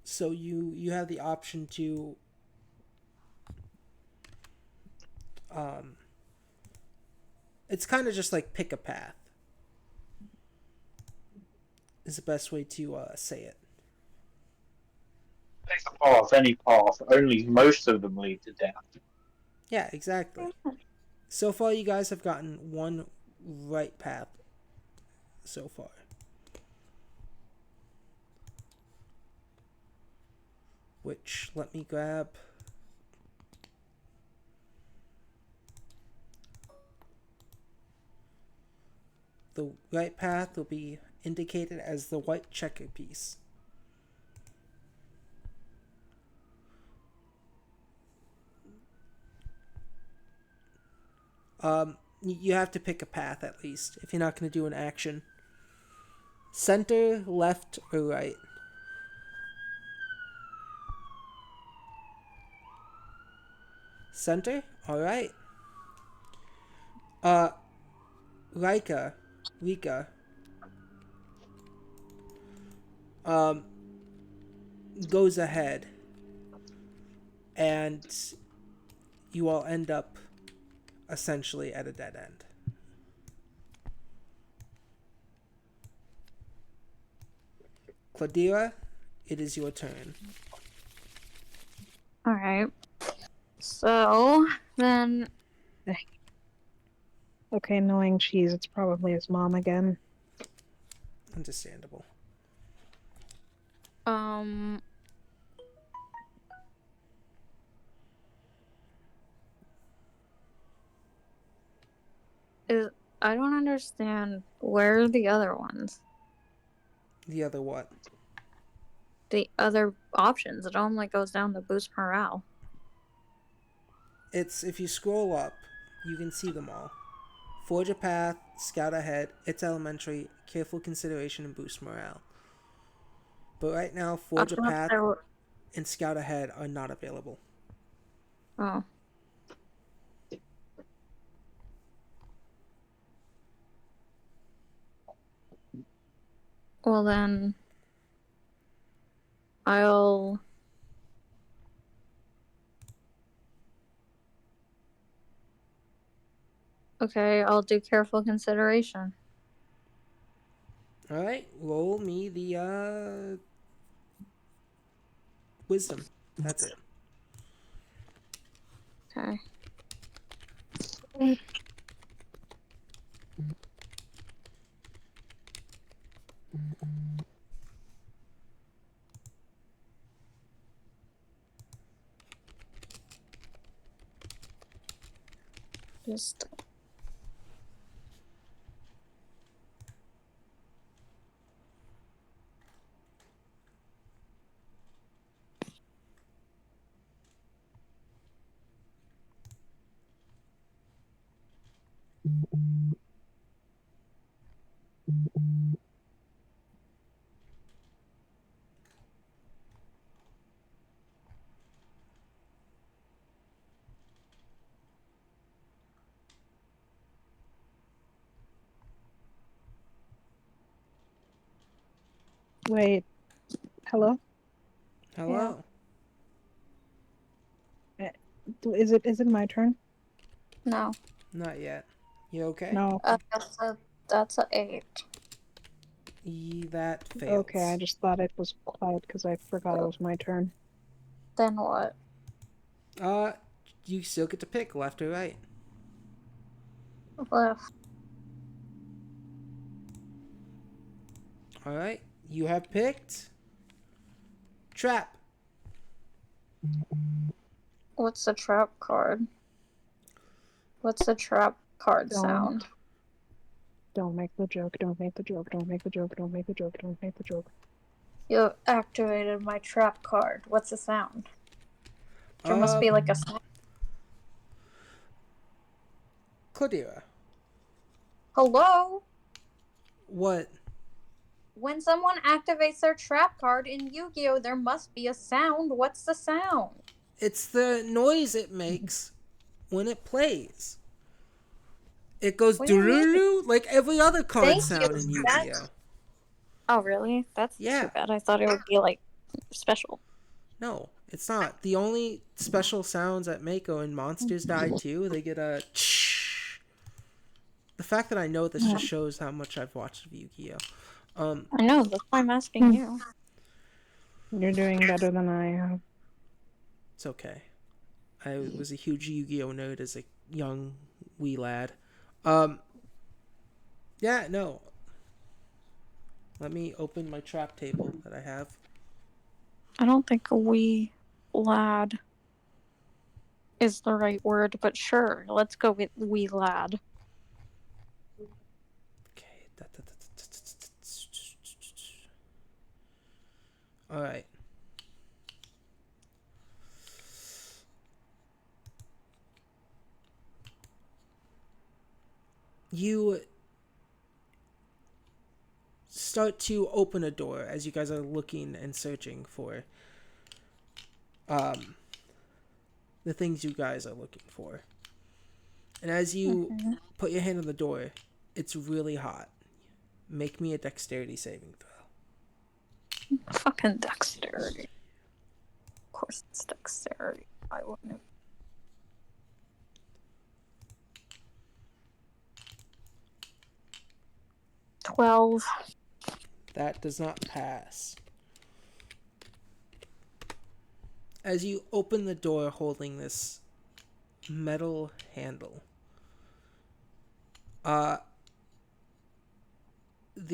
So you have the option to it's kind of just like pick a path is the best way to say it. Pick a path, any path. Only most of them lead to death. Yeah, exactly. So far, you guys have gotten one right path so far. Which, let me grab. The right path will be indicated as the white checker piece. You have to pick a path at least if you're not going to do an action. Center, left, or right. Center? Alright. Rika, goes ahead, and you all end up essentially at a dead end. Cladira, it is your turn. Alright. So, then... Okay, knowing Cheese, it's probably his mom again. Understandable. I don't understand. Where are the other ones? The other what? The other options. It only goes down to boost morale. It's if you scroll up, you can see them all. Forge a path, scout ahead, it's elementary, careful consideration, and boost morale. But right now, forge a path and scout ahead are not available. Oh. Well then, I'll... Okay, I'll do careful consideration. Alright, roll me the wisdom. That's it. Okay. Just Wait. Hello? Hello. Is it my turn? no. Not yet. You okay? No. That's a 8. That fails. Okay, I just thought it was quiet because I forgot it was my turn. Then what? You still get to pick left or right. Left. All right. You have picked trap. What's the trap card? What's the trap card Don't. sound? Don't make the joke. Don't make the joke. Don't make the joke. Don't make the joke. Don't make the joke. You activated my trap card. What's the sound? There must be like a sound. Cordera. Hello? What? When someone activates their trap card in Yu-Gi-Oh, there must be a sound. What's the sound? It's the noise it makes when it plays. It goes What do you mean? doo like every other card Thank sound you. in Yu-Gi-Oh. Oh, really? That's Yeah. too bad. I thought it would be like special. No, it's not. The only special sounds that make are when monsters die too. They get a tsh. The fact that I know this just shows how much I've watched of Yu-Gi-Oh. I know, that's why I'm asking you. You're doing better than I have. It's okay. I was a huge Yu-Gi-Oh nerd as a young wee lad. Yeah, no. Let me open my trap table that I have. I don't think a wee lad is the right word, but sure, let's go with wee lad. Okay. All right. You start to open a door as you guys are looking and searching for the things you guys are looking for. And as you put your hand on the door, it's really hot. Make me a dexterity saving throw. Fucking dexterity. Of course it's dexterity. I wouldn't have. 12. That does not pass. As you open the door holding this metal handle, the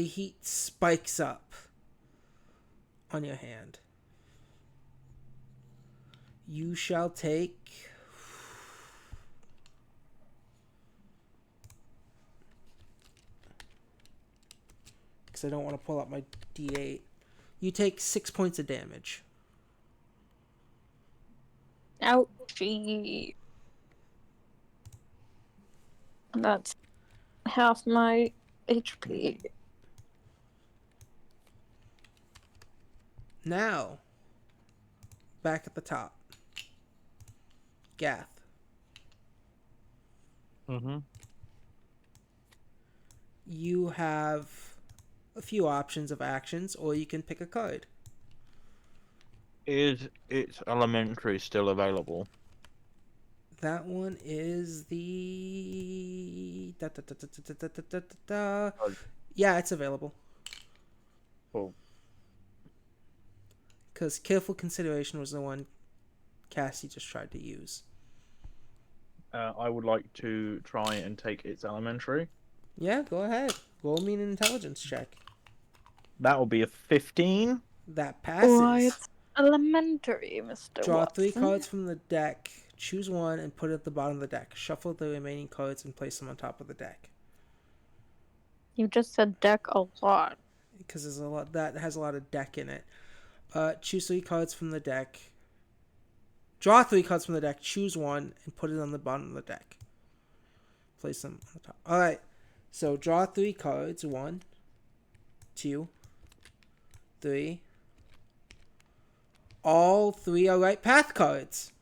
heat spikes up on your hand. You shall take 'cause I don't want to pull out my D8. You take 6 points of damage. Ouchie. That's half my HP. Now, back at the top. Gath. Mm-hmm. You have a few options of actions, or you can pick a card. Is its elementary still available? That one is the... Yeah, it's available. Cool. Because careful consideration was the one Cassie just tried to use. I would like to try and take its elementary. Yeah, go ahead. Roll me an intelligence check. That will be a 15. That passes. Why, it's elementary, Mr. Draw Watson. 3 cards from the deck. Choose one and put it at the bottom of the deck. Shuffle the remaining cards and place them on top of the deck. You just said deck a lot. Because there's a lot that has a lot of deck in it. Choose 3 cards from the deck. Draw 3 cards from the deck. Choose one and put it on the bottom of the deck. Place them on the top. All right. So draw 3 cards. 1, 2, 3. All 3 are right path cards.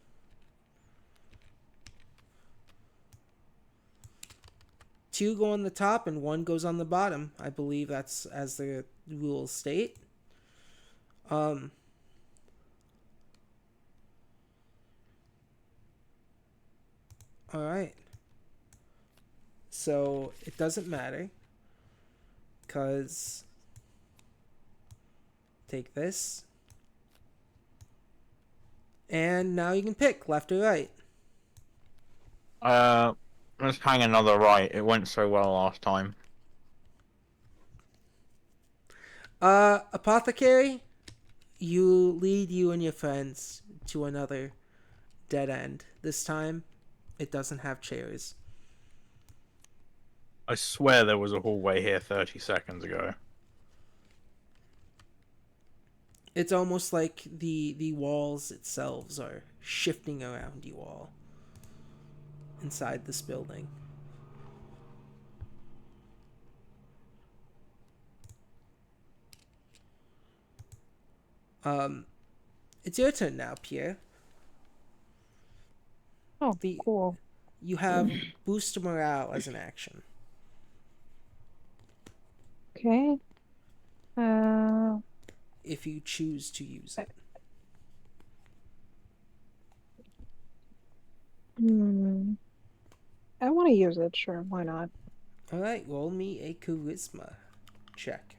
Two go on the top and 1 goes on the bottom. I believe that's as the rules state. All right. So it doesn't matter because take this and now you can pick left or right. Let's hang another right. It went so well last time. Apothecary, you lead you and your friends to another dead end. This time, it doesn't have chairs. I swear there was a hallway here 30 seconds ago. It's almost like the walls itself are shifting around you all inside this building. It's your turn now, Pierre. Oh, cool. You have boost morale as an action. Okay. If you choose to use it. I want to use it, sure, why not? Alright, roll me a charisma check.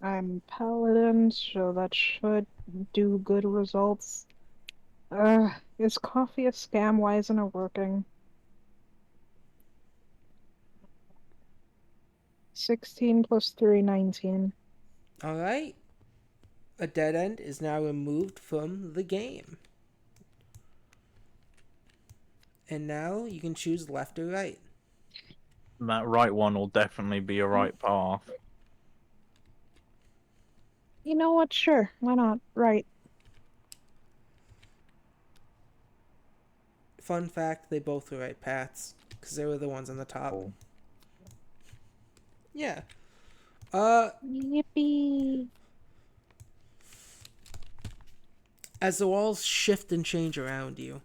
I'm paladin, so that should do good results. Is coffee a scam? Why isn't it working? 16 plus 3, 19. Alright. A dead end is now removed from the game. And now you can choose left or right. That right one will definitely be a right path. You know what? Sure, why not? Right. Fun fact, they both were right paths. Because they were the ones on the top. Cool. Yeah. Yippee! As the walls shift and change around you,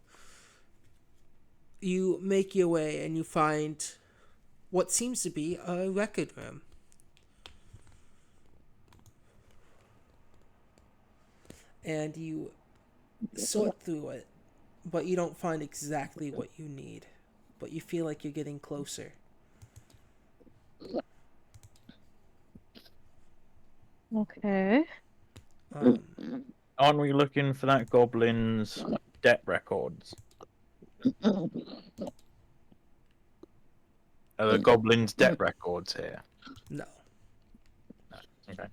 you make your way and you find what seems to be a record room. And you sort through it, but you don't find exactly what you need. But you feel like you're getting closer. Okay. Aren't we looking for that goblin's debt records? Are the goblin's debt records here? No. Okay.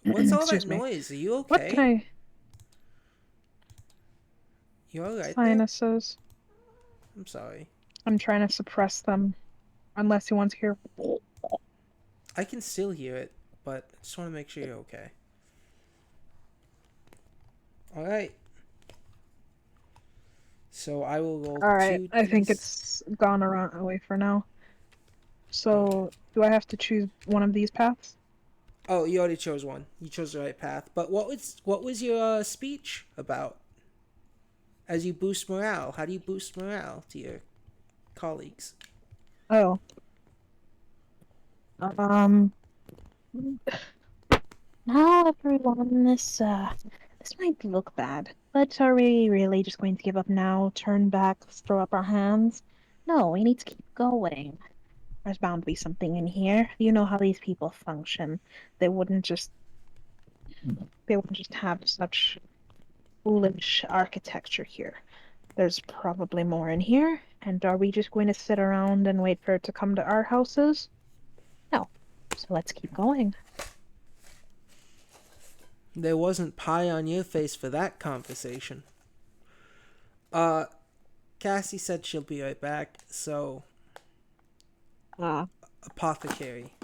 What's all Excuse that me. noise? Are you okay? What can I... You alright there? Sinuses. I'm sorry. I'm trying to suppress them. Unless you want to hear... I can still hear it, but I just want to make sure you're okay. Alright. So I will roll Alright, I think 2d6. it's gone away for now. So, do I have to choose one of these paths? Oh, you already chose one. You chose the right path. But what was your speech about? As you boost morale, how do you boost morale to your colleagues? Oh. Now, everyone, this might look bad, but are we really just going to give up now, turn back, throw up our hands? No, we need to keep going. There's bound to be something in here. You know how these people function. They wouldn't just be able to just have such foolish architecture here. There's probably more in here, and are we just going to sit around and wait for it to come to our houses? No. So let's keep going. There wasn't pie on your face for that conversation. Cassie said she'll be right back, so Apothecary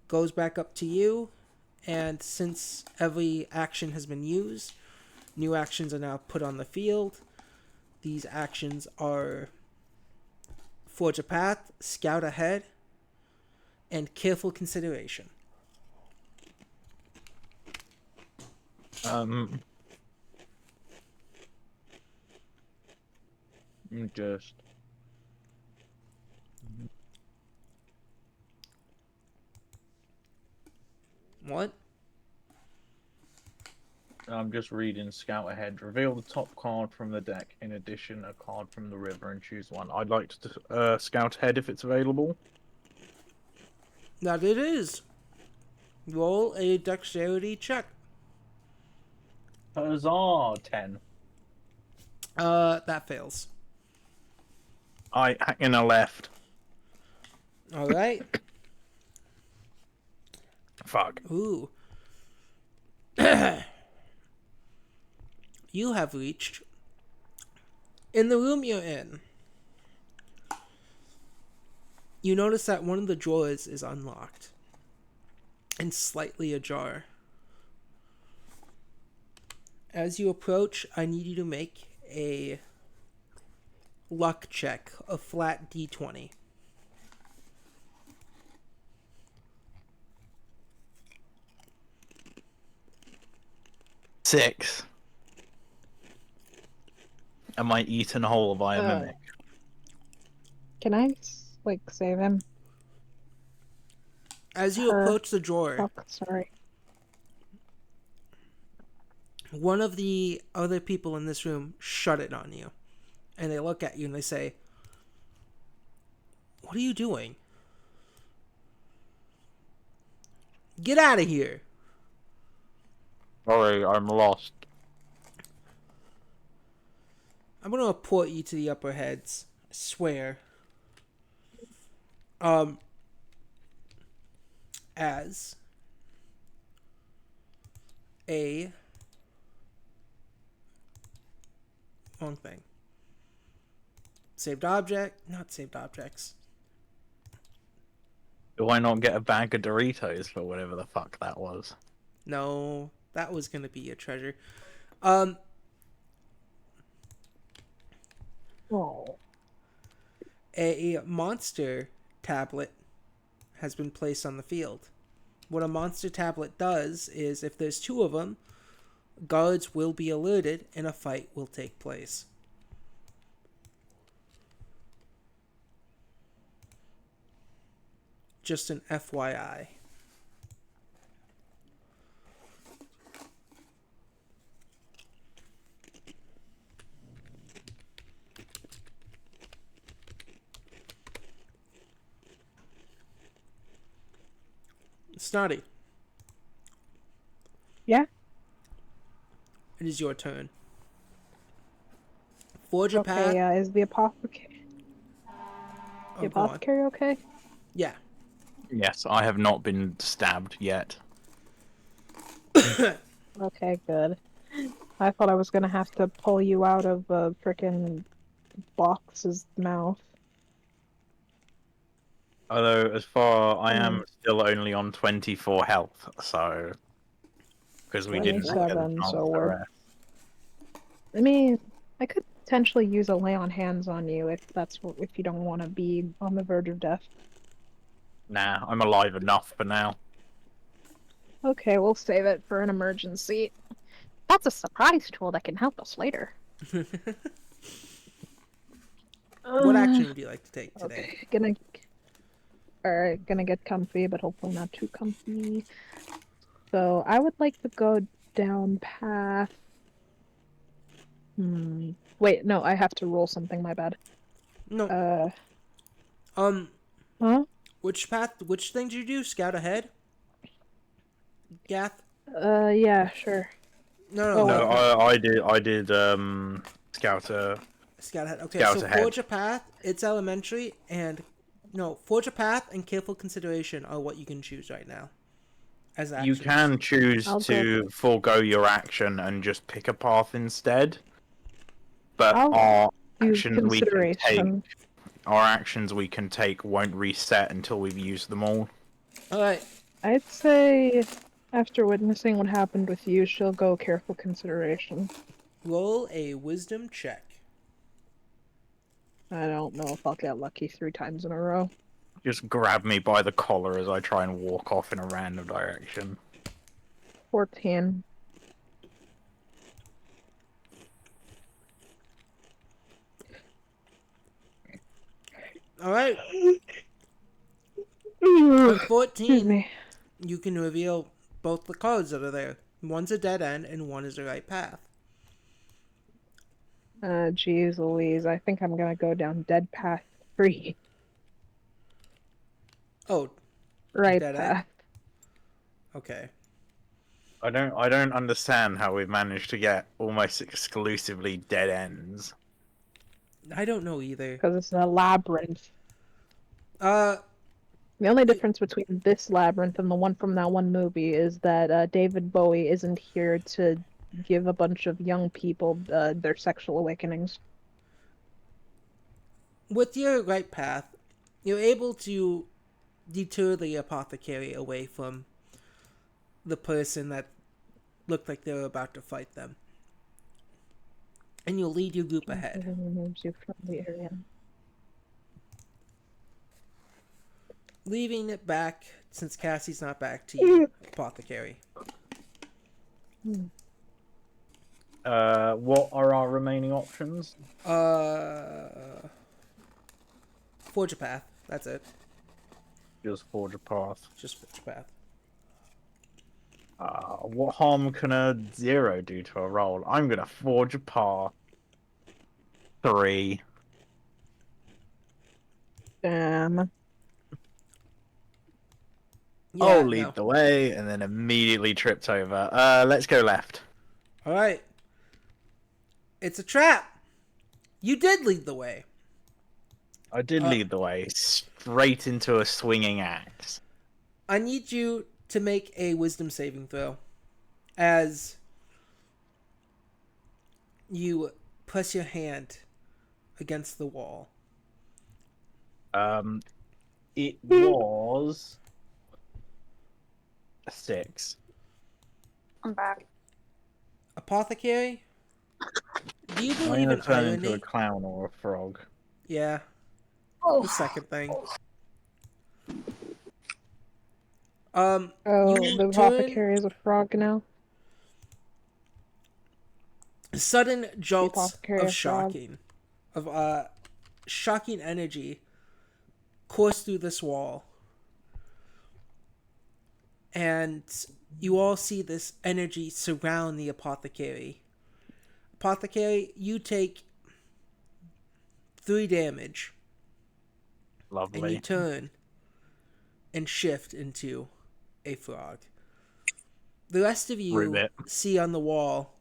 goes back up to you, and since every action has been used, new actions are now put on the field. These actions are Forge a Path, Scout Ahead, and Careful Consideration. Just What? I'm just reading Scout Ahead. Reveal the top card from the deck. In addition, a card from the river and choose one. I'd like to Scout Ahead if it's available. That it is. Roll a dexterity check. Huzzah! 10. That fails. I in a left. All right. Fuck. Ooh. You have reached in the room you're in. You notice that one of the drawers is unlocked and slightly ajar. As you approach, I need you to make a luck check, a flat d20. Six. Am I eaten whole by a mimic? Can I, save him? As you approach the drawer, Oh, sorry. one of the other people in this room shut it on you. And they look at you and they say, "What are you doing? Get out of here." Sorry, I'm lost. I'm going to report you to the upper heads. I swear. As a wrong thing. Saved object, not saved objects. Do I not get a bag of Doritos for whatever the fuck that was? No, that was gonna be a treasure. Oh. A monster tablet has been placed on the field. What a monster tablet does is, if there's two of them, guards will be alerted and a fight will take place. Just an FYI. Snotty. Yeah? It is your turn. Forge a path. Okay, is the apothecary... Oh, The go on. apothecary okay? Yeah. Yes, I have not been stabbed yet. Okay, good. I thought I was gonna have to pull you out of the frickin' box's mouth. Although, as far I am still only on 24 health, so because we didn't get a 27, chance so to we're... rest. I mean, I could potentially use a lay on hands on you if if you don't want to be on the verge of death. Nah, I'm alive enough for now. Okay, we'll save it for an emergency. That's a surprise tool that can help us later. What action would you like to take today? Okay, gonna get comfy, but hopefully not too comfy. So I would like to go down path. Wait, no, I have to roll something. My bad. No. Huh? Which path? Which thing did you do? Scout ahead. Gath. Yeah, sure. No, Oh, like No, I did Scouter Scout ahead. Okay, Scout so ahead. Forge a Path, it's elementary, and no, Forge a Path and Careful Consideration are what you can choose right now as You actions. can choose I'll go. to forego your action and just pick a path instead. But I'll our do actions we can take, consideration. won't reset until we've used them all. All right. I'd say after witnessing what happened with you, she'll go careful consideration. Roll a Wisdom check. I don't know if I'll get lucky 3 times in a row. Just grab me by the collar as I try and walk off in a random direction. 14. All right. At Excuse 14, me. you can reveal both the cards that are there. One's a dead end, and one is the right path. Geez Louise, I think I'm gonna go down dead path 3. Oh, Right dead path. end. Okay. I don't understand how we've managed to get almost exclusively dead ends. I don't know either. Because it's a labyrinth. Uh, The only difference between this labyrinth and the one from that one movie is that David Bowie isn't here to give a bunch of young people their sexual awakenings. with your right path, you're able to deter the apothecary away from the person that looked like they were about to fight them. And you'll lead your group ahead. Removes you from the area. Leaving it back, since Cassie's not back to you, apothecary. What are our remaining options? Forge a path. That's it. Just forge a path. Just forge a path. What harm can a 0 do to a roll? I'm gonna forge a path. 3. Damn. Yeah, I'll lead no. the way, and then immediately tripped over. Let's go left. All right. It's a trap. You did lead the way. I did lead the way, straight into a swinging axe. I need you to make a wisdom saving throw as you press your hand against the wall. It was a 6. I'm back. Apothecary, do you I'm believe gonna in turn into a irony? clown or a frog. Yeah, Oh. the second thing. Oh, You the turn apothecary is a frog now. sudden jolts apothecary of a frog? shocking energy course through this wall, and you all see this energy surround the apothecary. Apothecary, you take 3 damage, and you Lovely. turn and shift into a frog. The rest of you Ribbit. see on the wall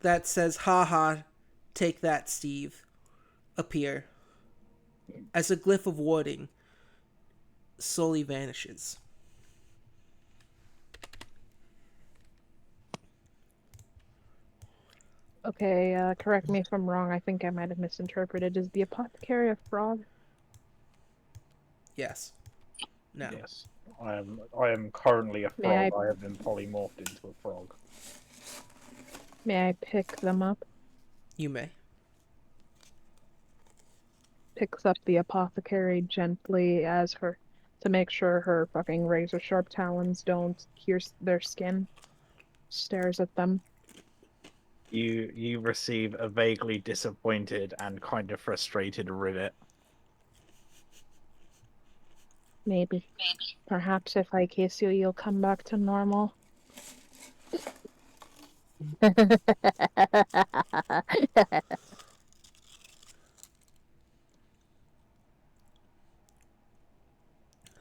that says, "Ha ha, take that, Steve," appear as a glyph of warding slowly vanishes. Okay, correct me if I'm wrong. I think I might have misinterpreted. Is the apothecary a frog? Yes. Now. Yes. I am currently a May frog. I have been polymorphed into a frog. May I pick them up? You may. Picks up the apothecary gently as her to make sure her fucking razor sharp talons don't pierce their skin. Stares at them. You receive a vaguely disappointed and kind of frustrated rivet. Maybe. Perhaps if I kiss you, you'll come back to normal.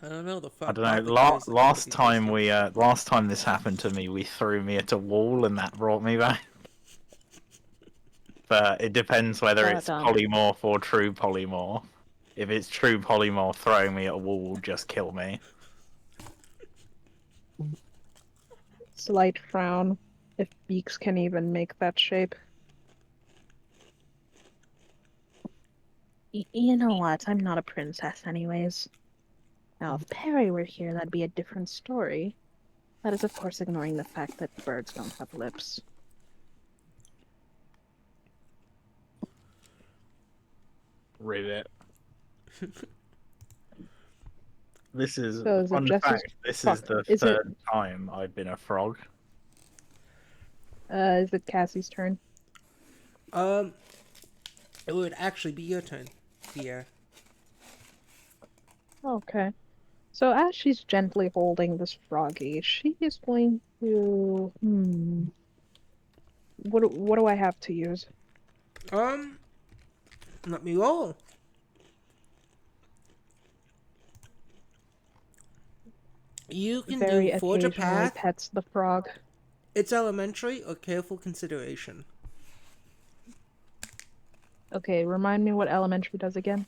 I don't know. The I don't know. apothecaries look Last pretty time tasty. last time this happened to me, we threw me at a wall, and that brought me back. But it depends whether it's polymorph or true polymorph. If it's true polymorph, throwing me at a wall will just kill me. Slight frown. If beaks can even make that shape. You know what? I'm not a princess anyways. Now, if Perry were here, that'd be a different story. That is, of course, ignoring the fact that birds don't have lips. Rivet. This is So is it fun just fact. This is the third time I've been a frog. Is it Cassie's turn? It would actually be your turn, Pierre. Okay. So as she's gently holding this froggy, she is going to... What do I have to use? Let me roll. You can Very do forge a occasionally path. pets the frog. It's elementary or careful consideration. Okay, remind me what elementary does again.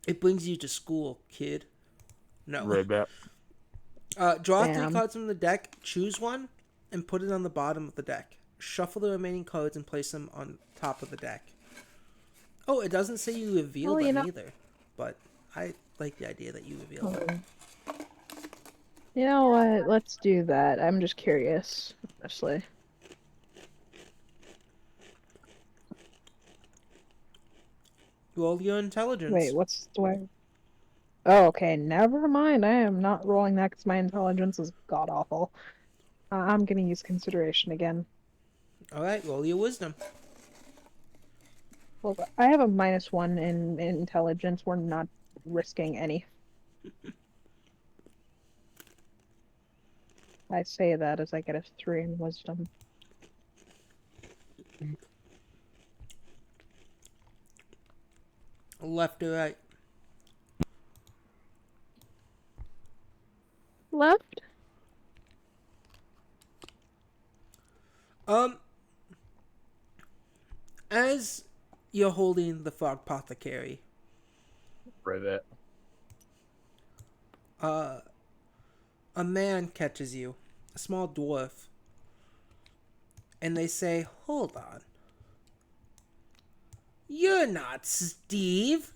It brings you to school, kid. No. Rivet. Draw Damn. 3 cards from the deck, choose one, and put it on the bottom of the deck. Shuffle the remaining cards and place them on top of the deck. Oh, it doesn't say you reveal them either. But I like the idea that you reveal them. You know what? Let's do that. I'm just curious, honestly. Roll your intelligence. Wait, what's the way? Oh, okay. Never mind. I am not rolling that because my intelligence is god awful. I'm gonna use consideration again. Alright, roll your wisdom. Well, I have a -1 in intelligence. We're not risking any. I say that as I get a 3 in wisdom. Left or right? Left? As you're holding the frog apothecary, Rivet. a man catches you, a small dwarf, and they say, "Hold on. You're not Steve."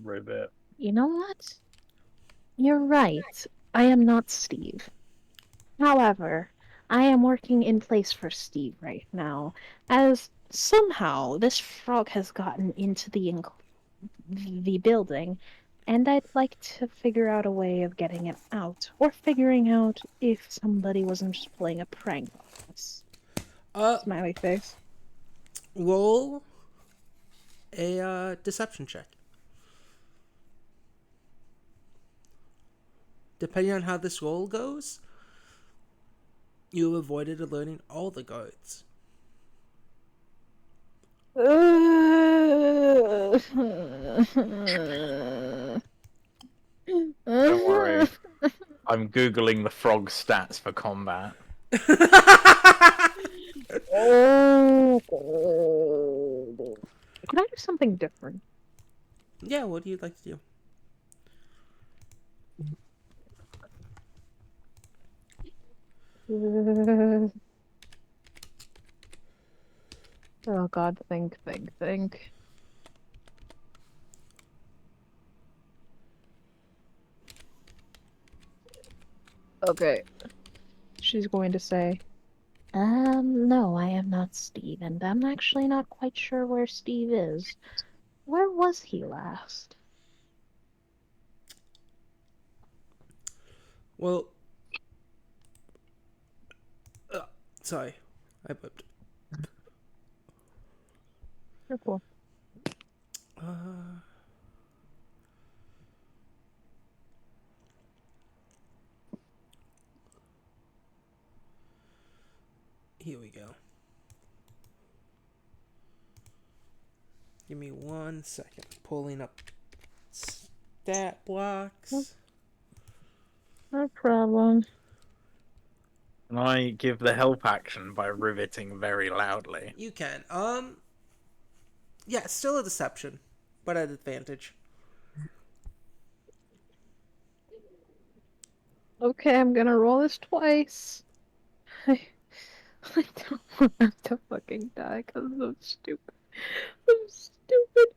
Rivet. You know what? You're right. I am not Steve. However, I am working in place for Steve right now, as somehow this frog has gotten into the building, and I'd like to figure out a way of getting it out, or figuring out if somebody wasn't just playing a prank on us. Smiley face. Roll a deception check. Depending on how this roll goes, you avoided alerting all the guards. Don't worry. I'm googling the frog stats for combat. Oh. Could I do something different? Yeah, what do you like to do? Oh god, think. Okay. She's going to say, No, I am not Steve, and I'm actually not quite sure where Steve is. Where was he last? Well, sorry, I burped. you're cool. Here we go. Give me 1 second. Pulling up stat blocks. No problem. Can I give the help action by riveting very loudly? You can. Yeah, still a deception, but at advantage. Okay, I'm gonna roll this twice. I don't want to fucking die because I'm stupid. I'm stupid.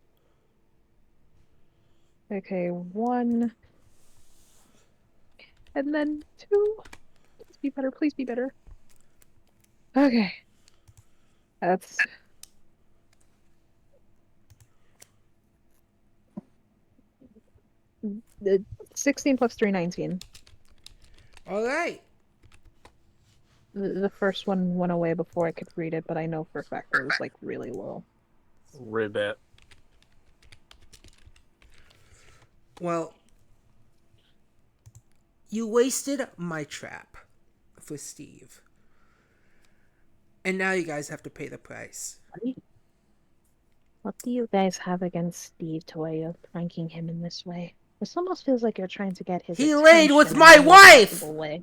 Okay, 1. And then 2. Please be better, please be better. Okay. That's... The 16 plus 3, 19. All right. The first one went away before I could read it, but I know for a fact it was like really low. Ribbit. Well, you wasted my trap for Steve. And now you guys have to pay the price. What do you guys have against Steve to why you're pranking him in this way? This almost feels like you're trying to get his He attention laid with in my any wife! possible way.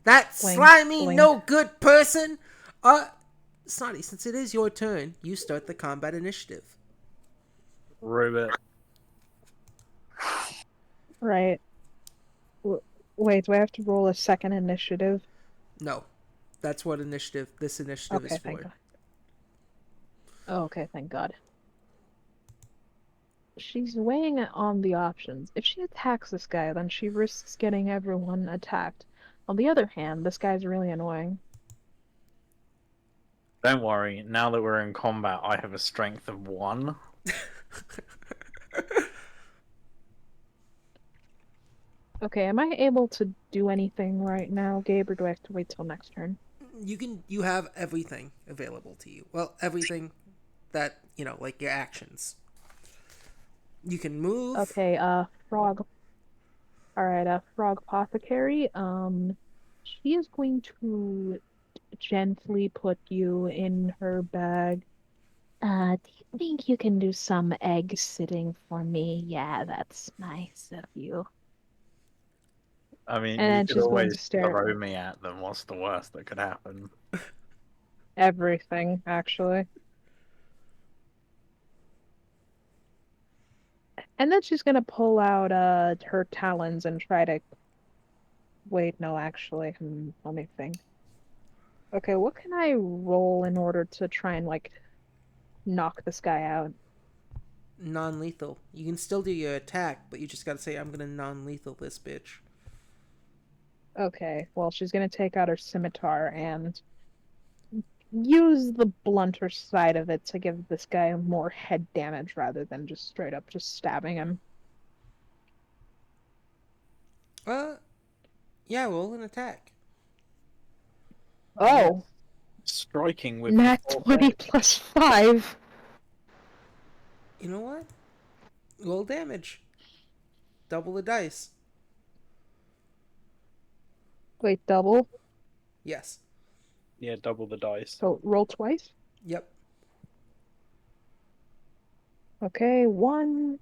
That Blink, slimy, blink. no good person. Snotty, since it is your turn, you start the combat initiative. Ribbit. Right. Wait, do I have to roll a second initiative? No. That's what this initiative is Okay, thank for. God. Oh, okay, thank God. She's weighing it on the options. If she attacks this guy, then she risks getting everyone attacked. On the other hand, this guy's really annoying. Don't worry, now that we're in combat, I have a strength of 1. Okay, am I able to do anything right now, Gabe, or do I have to wait till next turn? You have everything available to you. Well, everything that, like your actions. You can move. Okay, frog. Alright, frog apothecary. She is going to gently put you in her bag. Do you think you can do some egg sitting for me? Yeah, that's nice of you. I mean, And you then could she's going always to stare throw at me at them. What's the worst that could happen? everything, actually. And then she's gonna pull out her talons and try to... Wait, no, actually, let me think. Okay, what can I roll in order to try and, like, knock this guy out? Non-lethal. You can still do your attack, but you just gotta say, I'm gonna non-lethal this bitch. Okay, well, she's gonna take out her scimitar and use the blunter side of it to give this guy more head damage rather than just straight up just stabbing him. Yeah, roll an attack. Oh! Striking with Nat the 20 plus 5! You know what? Roll damage. Double the dice. Wait, double? Yes. Yeah, double the dice. So roll twice? Yep. Okay, 1,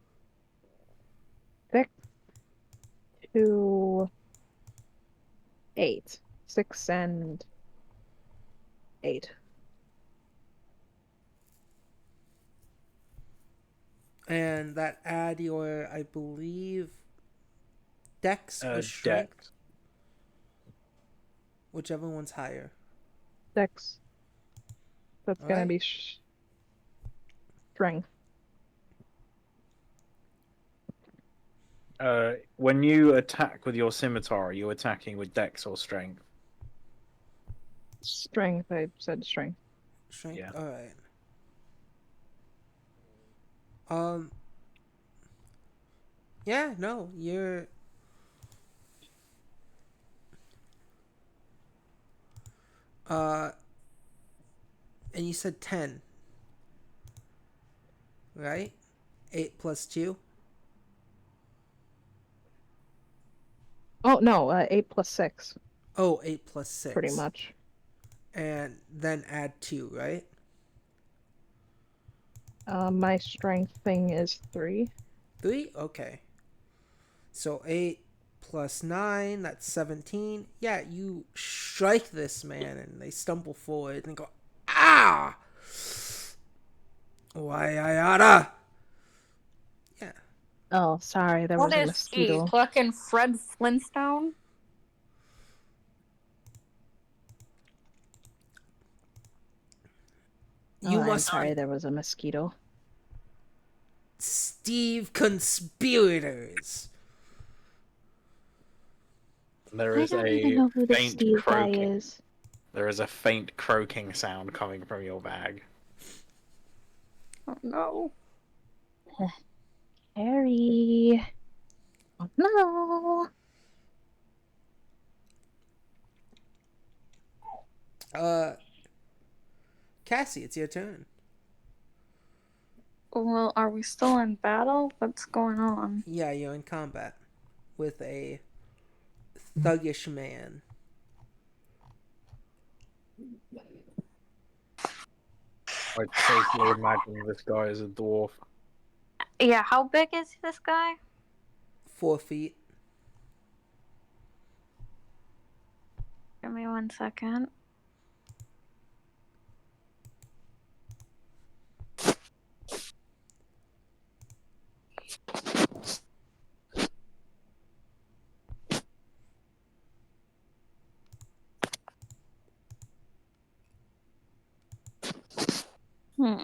6, 2, 8. 6 and 8. And that add your, I believe, dex or strength. Dex. Whichever one's higher. Dex. That's gonna Alright. be strength. When you attack with your scimitar, are you attacking with dex or strength? Strength, I said strength. Strength? Yeah. Alright. Yeah, no, you're... And you said 10. Right? 8 plus 2? Oh, no, 8 plus 6, Oh, 8 plus 6. pretty much. And then add 2, right? My strength thing is 3. 3? Okay. So 8 plus 9, that's 17. Yeah, you strike this man and they stumble forward and go, ah! Why, I oughta. Yeah. Oh, sorry, there What was a is he? mosquito. Fucking Fred Flintstone? Oh, You I'm must sorry, be there was a mosquito. Steve Conspirators. There I is don't even a know who this faint Steve guy croaking. is. There is a faint croaking sound coming from your bag. Oh no. Harry. Oh no. Cassie, it's your turn. Well, are we still in battle? What's going on? Yeah, you're in combat with a thuggish man. I totally imagine this guy is a dwarf. Yeah, how big is this guy? 4 feet. Give me 1 second. Hmm.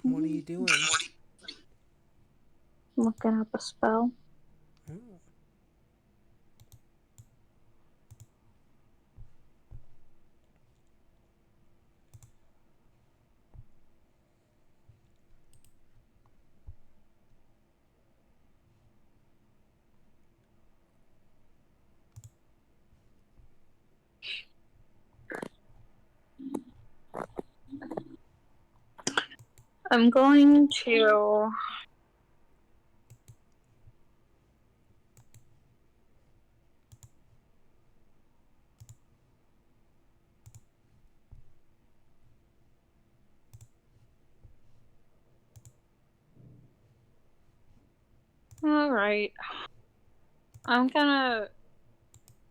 What are you doing? Looking up a spell. Ooh. I'm going to. Alright. I'm gonna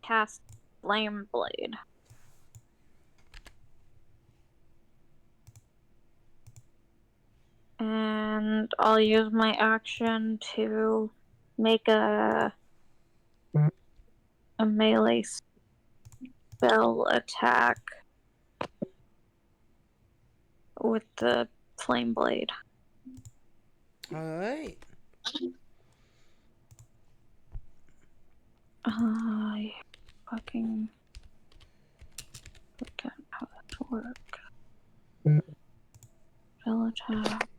cast Flame Blade. And I'll use my action to make a melee spell attack with the Flame Blade. Alright. I fucking forget how this works. Spell attack.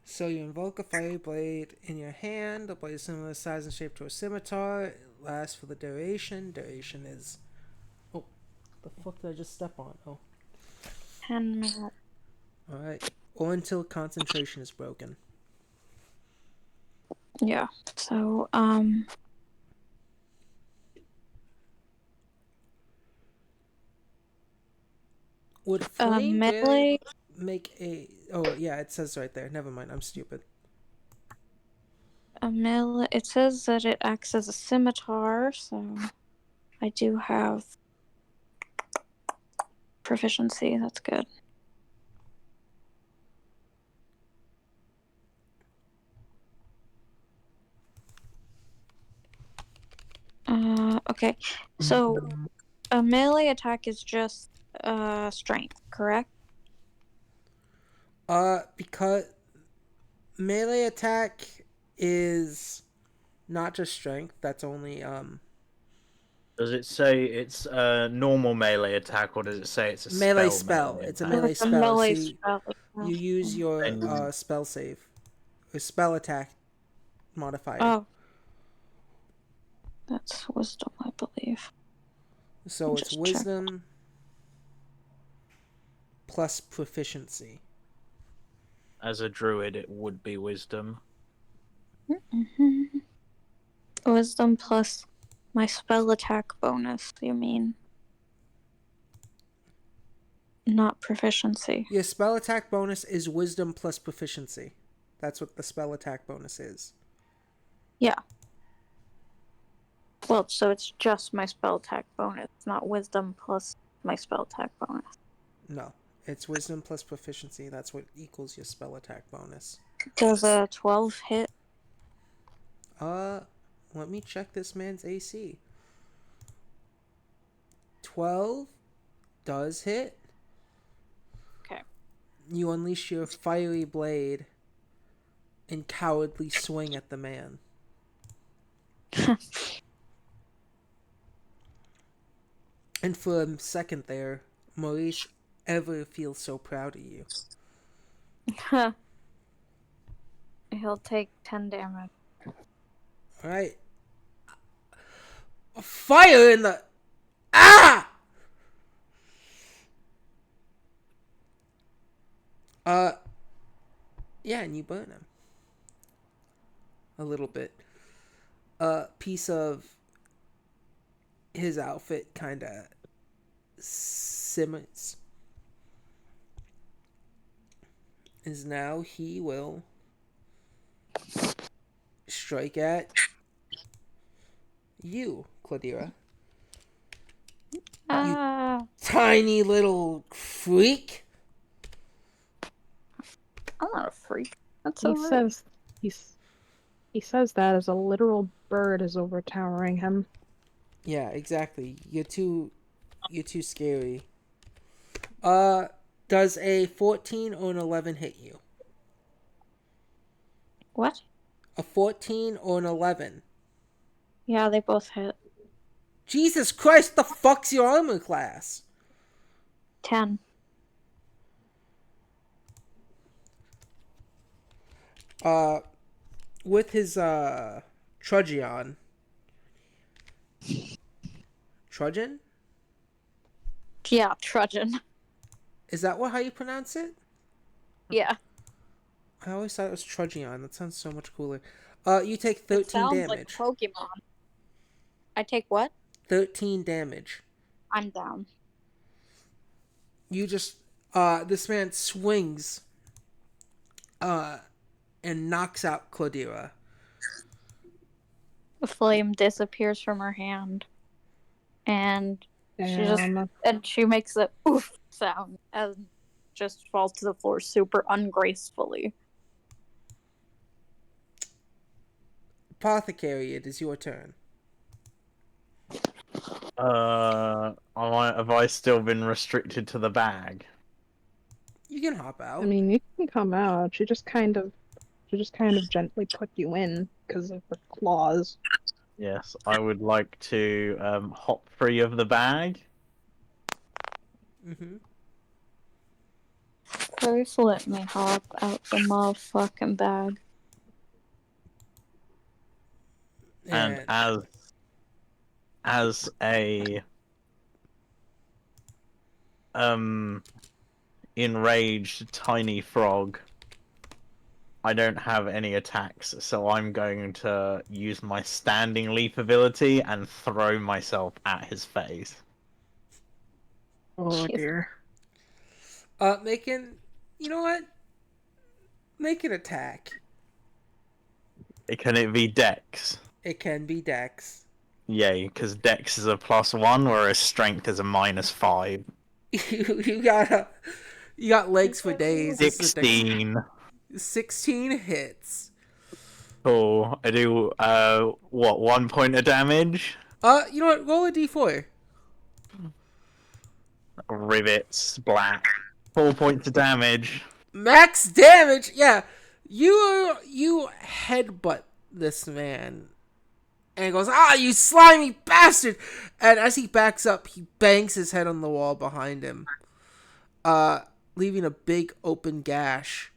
So you invoke a fire blade in your hand. The blade is similar size and shape to a scimitar. It lasts for the duration. Duration is... Oh, the fuck did I just step on? Oh. 10 minutes. Alright. Or until concentration is broken. Yeah. So, Would Flame melee. Blade make a... Oh, yeah, it says right there. Never mind, I'm stupid. A melee. It says that it acts as a scimitar, so I do have proficiency. That's good. Okay. So a melee attack is just strength, correct? Because melee attack is not just strength. That's only Does it say it's a normal melee attack, or does it say it's a melee spell? spell. It's a Attack? melee It's a spell. melee So spell. you use your And- spell save, or spell attack modifier. Oh. That's wisdom, I believe. So it's just check. wisdom plus proficiency. As a druid, it would be wisdom. Mm-hmm. Wisdom plus my spell attack bonus, you mean? Not proficiency. Your spell attack bonus is wisdom plus proficiency. That's what the spell attack bonus is. Yeah. Well, so it's just my spell attack bonus, not wisdom plus my spell attack bonus. No, it's wisdom plus proficiency. That's what equals your spell attack bonus. Does a 12 hit? Let me check this man's AC. 12 does hit. Okay. You unleash your fiery blade and cowardly swing at the man. And for a second there, Maurice ever feels so proud of you. He'll take 10 damage. Alright. Fire in the... Ah! Yeah, and you burn him. A little bit. A piece of his outfit kind of simmers. Is now he will strike at you, Cladira. Tiny little freak. I'm not a freak. That's He alright. says he says that as a literal bird is overtowering him. Yeah, exactly. You're too scary. Does a 14 or an 11 hit you? What? A 14 or an 11? Yeah, they both hit. Jesus Christ, the fuck's your armor class? 10. With his Trudgeon. Trudgeon? Yeah, trudgeon. Is that how you pronounce it? Yeah. I always thought it was Trudgeon. That sounds so much cooler. You take 13 It sounds damage. like Pokemon. I take what? 13 damage. I'm down. You just this man swings and knocks out Cladira. The flame disappears from her hand. And she makes a oof sound and just falls to the floor super ungracefully. Apothecary, it is your turn. Have I still been restricted to the bag? You can hop out. I mean, you can come out. She just kind of gently put you in because of her claws. Yes, I would like to hop free of the bag. Mm-hmm. Please let me hop out the motherfucking bag. And as a enraged tiny frog, I don't have any attacks, so I'm going to use my standing leap ability and throw myself at his face. Oh Jeez. dear. You know what? Make an attack. Can it be Dex? It can be Dex. Yay, because Dex is a +1, whereas Strength is a -5. you got legs for days. 16. 16 hits. Cool. I do 1 point of damage. You know what? Roll a d4. Rivets, black. 4 points of damage. Max damage. Yeah, you headbutt this man, and he goes, "Ah, you slimy bastard!" And as he backs up, he bangs his head on the wall behind him, leaving a big open gash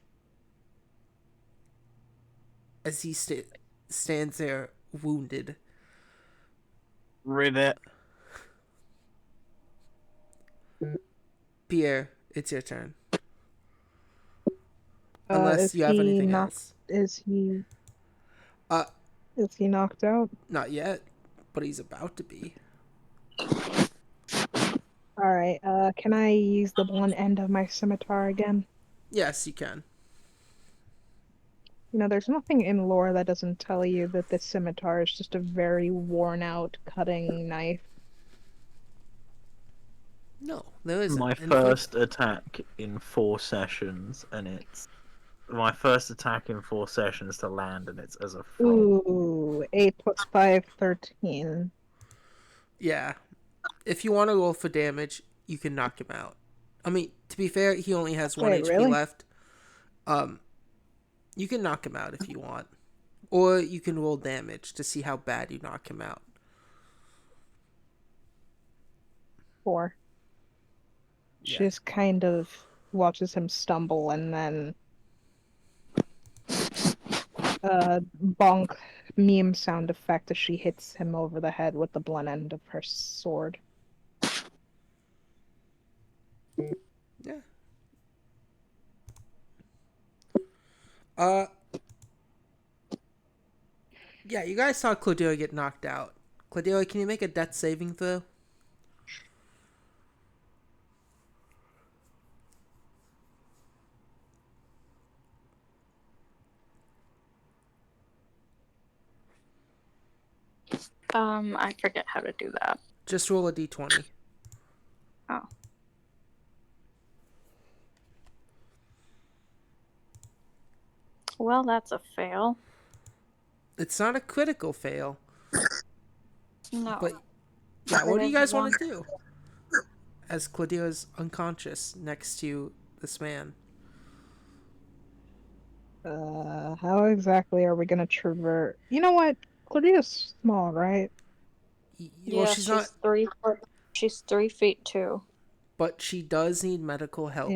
as he stands there wounded. Rivet. Pierre, it's your turn. Is Unless you have he anything knocked? else. Is he? Uh, Is he knocked out? Not yet, but he's about to be. All right. Can I use the one end of my scimitar again? Yes, you can. You know, there's nothing in lore that doesn't tell you that this scimitar is just a very worn-out cutting knife. No, there isn't. My first attack in 4 sessions, and it's my first attack in 4 sessions to land, and it's as a frog. Ooh, 8 plus 5, 13. Yeah. If you want to roll for damage, you can knock him out. I mean, to be fair, he only has 1 Wait, HP really? left. You can knock him out if you want. Or you can roll damage to see how bad you knock him out. 4. Yeah. She just kind of watches him stumble and then bonk meme sound effect as she hits him over the head with the blunt end of her sword. Yeah. Yeah, you guys saw Claudia get knocked out. Claudia, can you make a death saving throw? I forget how to do that. Just roll a d20. Oh. Well, that's a fail. It's not a critical fail. No. But, yeah, what do you guys want to There's do? As Claudia's unconscious next to this man. How exactly are we gonna traverse? You know what? Claudia's small, right? Well, Yeah, she's not, 3 foot. She's 3 feet 2. but she does need medical help.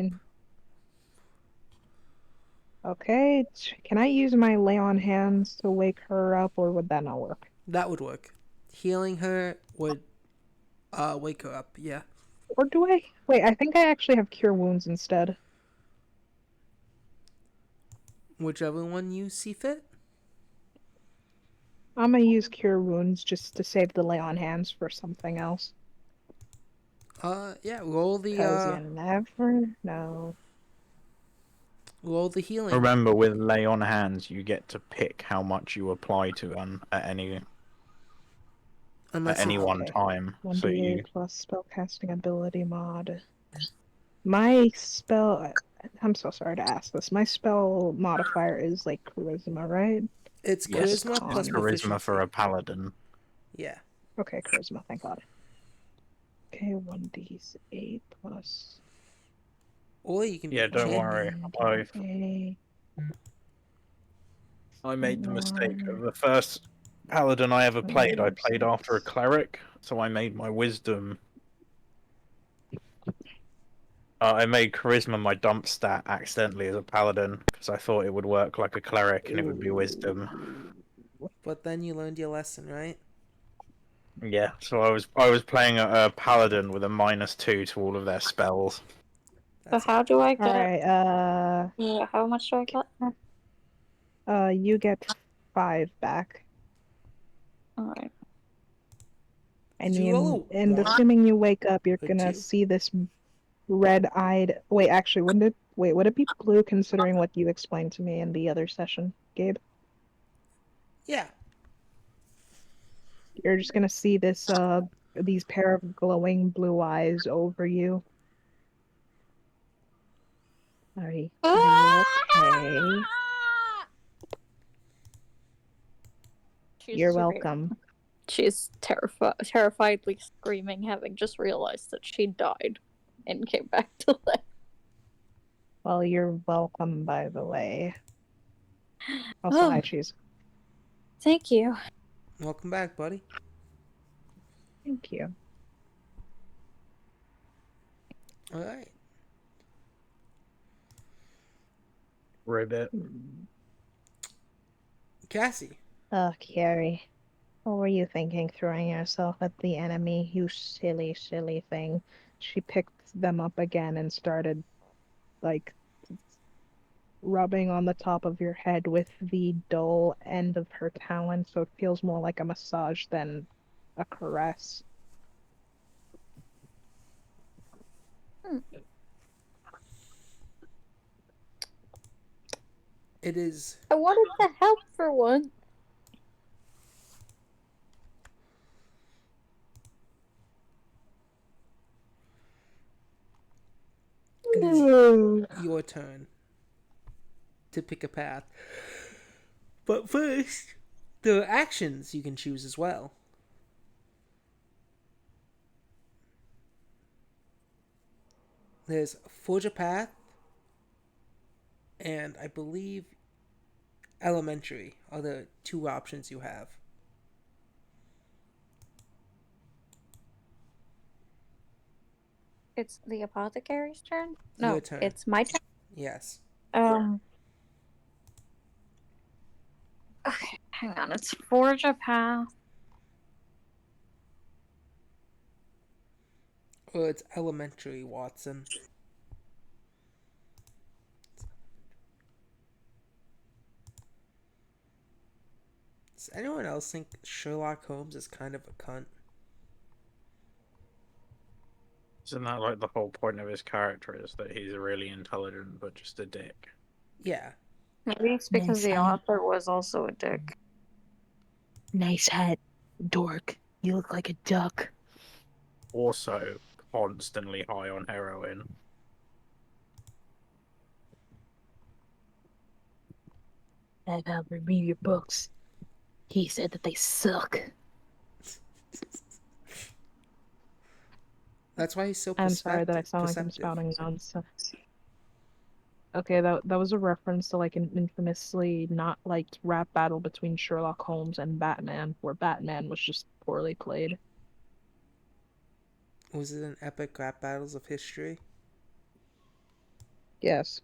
Okay, can I use my lay on hands to wake her up, or would that not work? That would work. Healing her would wake her up, yeah. Or do I? Wait, I think I actually have cure wounds instead. Whichever one you see fit. I'm gonna use cure wounds just to save the lay on hands for something else. Yeah, roll the Because you never know. roll the healing. Remember, with lay on hands, you get to pick how much you apply to them at any one time. 1d8 So you plus spellcasting ability mod. My spell. I'm so sorry to ask this. My spell modifier is like charisma, right? It's yes, charisma plus charisma proficiency. for a paladin. Yeah. Okay, charisma, thank God. Okay, 1d8 plus. Or you can be Yeah, don't worry. I made the mistake of the first paladin I ever played. I played after a cleric, so I made my wisdom. I made charisma my dump stat accidentally as a paladin because I thought it would work like a cleric and it would be wisdom. But then you learned your lesson, right? Yeah, so I was playing a paladin with a -2 to all of their spells. So how do I get? Alright, Yeah, how much do I get? you get 5 back. Alright. And Did you roll a one? assuming you wake up, you're Or gonna 2? see this red-eyed. Wait, actually, would it be blue considering what you explained to me in the other session, Gabe? Yeah. You're just gonna see these pair of glowing blue eyes over you. Are you okay? You're welcome. She's terrifiedly screaming, having just realized that she died. and came back to life. Well, you're welcome, by the way. Also, Oh. hi, cheese. Thank you. Welcome back, buddy. Thank you. All right. Ribbit. Cassie. Carrie. What were you thinking, throwing yourself at the enemy, you silly, silly thing? She picked them up again and started, like, rubbing on the top of your head with the dull end of her talon, so it feels more like a massage than a caress. It is I wanted to help for once. your turn to pick a path. But first, there are actions you can choose as well. There's Forge a Path, and I believe Elementary are the two options you have. It's the apothecary's turn? Your No, turn. it's my turn. Yes. Okay, hang on. It's Forge a Path. Or it's Elementary, Watson. Does anyone else think Sherlock Holmes is kind of a cunt? Isn't that like the whole point of his character is that he's really intelligent but just a dick? Yeah. Maybe it's because Nice the hat. author was also a dick. Nice hat, dork. You look like a duck. Also constantly high on heroin. That Albert read your books. He said that they suck. That's why he's so I'm sorry that I sound like I'm perceptive. spouting nonsense. Okay, that was a reference to like an infamously not liked rap battle between Sherlock Holmes and Batman, where Batman was just poorly played. Was it an epic rap battles of history? Yes,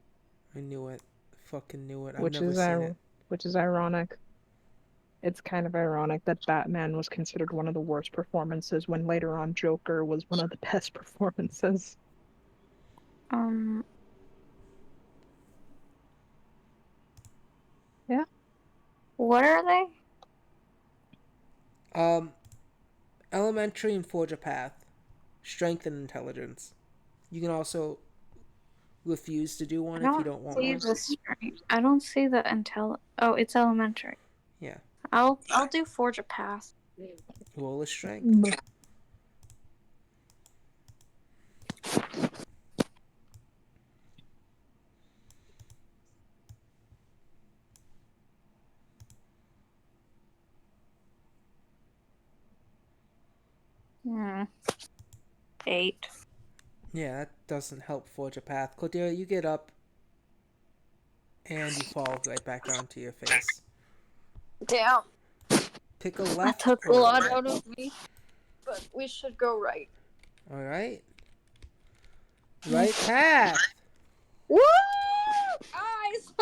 I knew it. Fucking knew it. I've which never is seen it. which is ironic. It's kind of ironic that Batman was considered one of the worst performances when later on Joker was one of the best performances. Yeah. What are they? Elementary and Forge a Path. Strength and intelligence. You can also refuse to do one if you don't want one. The strength. I don't see the intel. Oh, it's elementary. Yeah. I'll do Forge a Path. Roll a strength. Hmm. 8. Yeah, that doesn't help Forge a Path. Cordelia, you get up and you fall right back onto your face. Damn. Pick a That left took a or lot right. out of me. But we should go right. Alright. Right path. Woo! Eyes!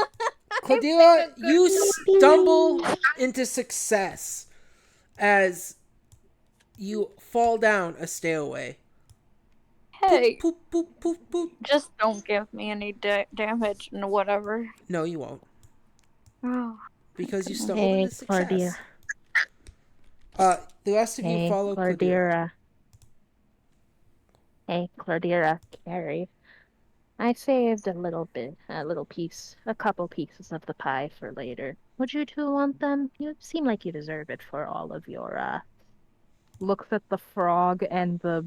Cordelia, you stumble into success as you fall down a stairway. Hey, Poop, poop, poop, poop, poop. just don't give me any damage and whatever. No, you won't. Oh. Because you stumbled into success. Cordelia. The rest of you follow Cordelia. Hey, Cordelia, Carrie. I saved a little piece, a couple pieces of the pie for later. Would you two want them? You seem like you deserve it for all of your, Looks at the frog and the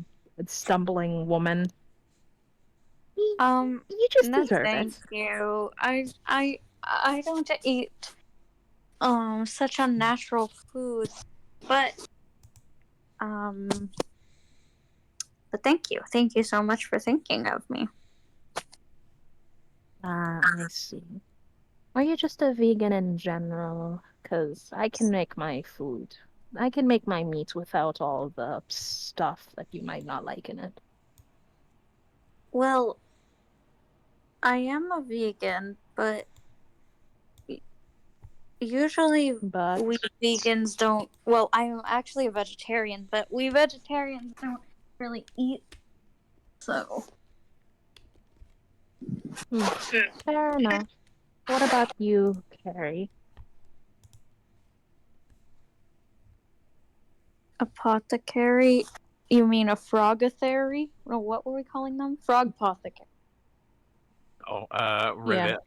stumbling woman. You just No, deserve thank it. you. I don't eat such unnatural foods, but But thank you. Thank you so much for thinking of me. I see. Are you just a vegan in general? Because I can make my food. I can make my meat without all the stuff that you might not like in it. Well, I am a vegan, but usually But we vegans don't. Well, I'm actually a vegetarian, but we vegetarians don't really eat. So, fair enough. What about you, Carrie? apothecary. You mean a frogatory? No, what were we calling them? Frogpothecary. Oh, Yeah. Rivet.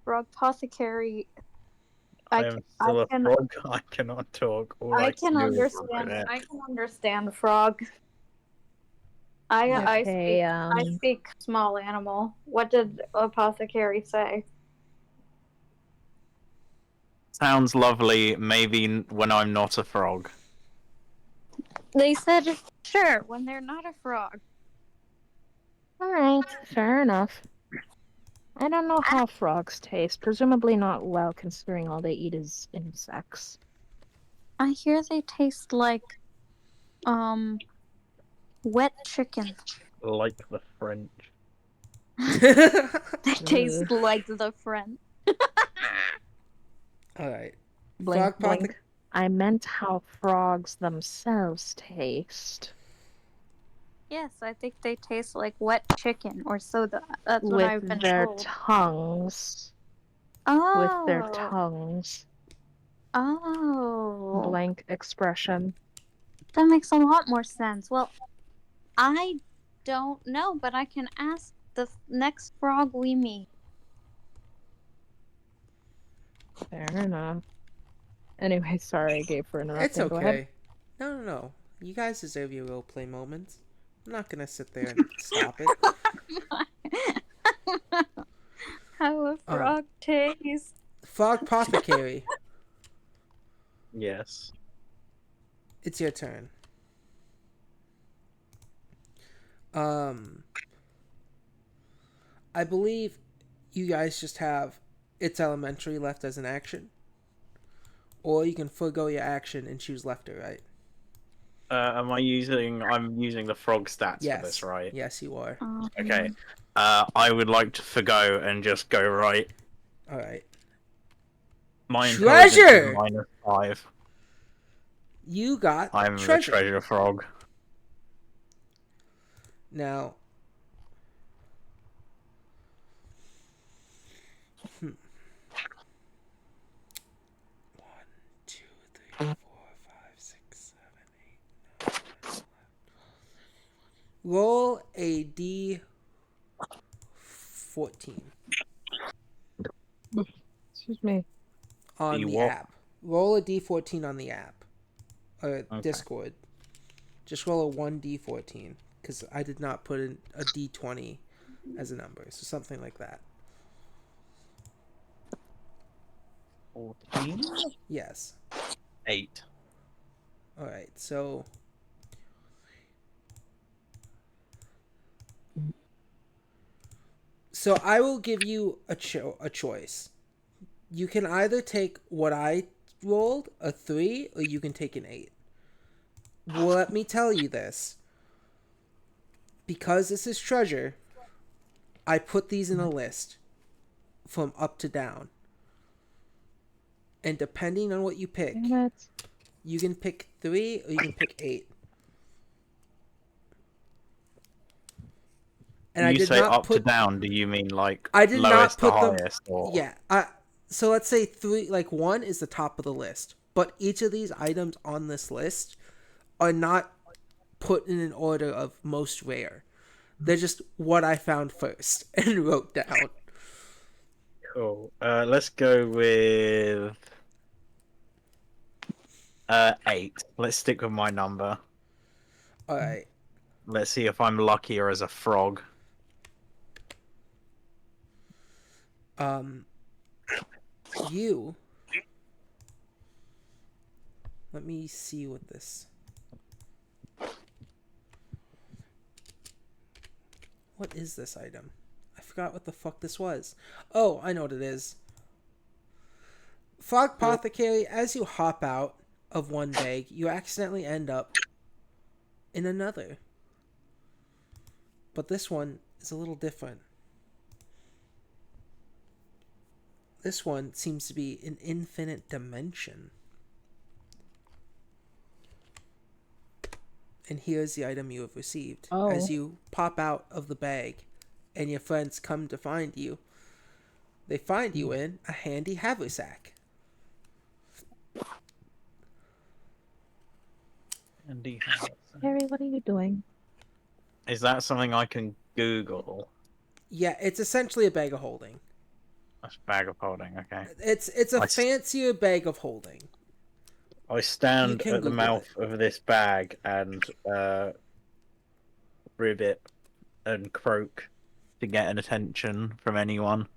Frogpothecary. I am still a can frog. I cannot talk. All I I can can do is understand. Rivet. I can understand frog. I Yeah. I Okay, speak I speak small animal. What did apothecary say? Sounds lovely. Maybe when I'm not a frog. They said sure when they're not a frog. Alright, fair enough. I don't know how frogs taste. Presumably not well, considering all they eat is insects. I hear they taste like wet chicken. Like the French. They taste Ugh. like the French. All right. Blink, Frog blink. I meant how frogs themselves taste. Yes, I think they taste like wet chicken or soda. That's what With I've been their told. tongues. Oh. With their tongues. Oh. Blank expression. That makes a lot more sense. Well, I don't know, but I can ask the next frog we meet. Fair enough. Anyway, sorry, Gabe, for It's interrupting. Go ahead. okay. No. You guys deserve your role play moments. I'm not gonna sit there and stop it. How a frog tastes. Frog Apothecary, Yes. it's your turn. I believe you guys just have It's Elementary left as an action. Or you can forego your action and choose left or right. I'm using the frog stats Yes. for this, right? Yes, you are. Okay. I would like to forgo and just go right. Alright. My intelligence Treasure! is -5. You got I'm treasure. the treasure frog. Now, 1, 2, 3, 4, 5, 6, 7, 8, 9, 10, 11. Roll a d14 Excuse me. on the what? app. Roll a d14 on the app. Or Okay. Discord. Just roll a 1d14. Because I did not put in a d20 as a number. So something like that. 14? Yes. 8. Alright, so... So I will give you a choice. You can either take what I rolled, a 3, or you can take an 8. Well, let me tell you this. Because this is treasure, I put these in a list from up to down. And depending on what you pick, Damn it. you can pick 3 or you can pick 8. And When I you did say not up put to down, do you mean like I did lowest not put to them. highest? Or... Yeah. So let's say 3, like 1 is the top of the list, but each of these items on this list are not put in an order of most rare. They're just what I found first and wrote down. Cool. Let's go with 8. Let's stick with my number. All right. Let's see if I'm luckier as a frog. You. Let me see what this. What is this item? I forgot what the fuck this was. Oh, I know what it is. Frog Apothecary, as you hop out of one bag, you accidentally end up in another. But this one is a little different. This one seems to be an infinite dimension. And here's the item you have received. Oh. As you pop out of the bag and your friends come to find you, they find you in a handy haversack. Indeed. Harry, what are you doing? Is that something I can Google? Yeah, it's essentially a bag of holding. That's bag of holding, okay. It's a fancier bag of holding. I stand can at the Google mouth it. of this bag and ribbit and croak to get an attention from anyone.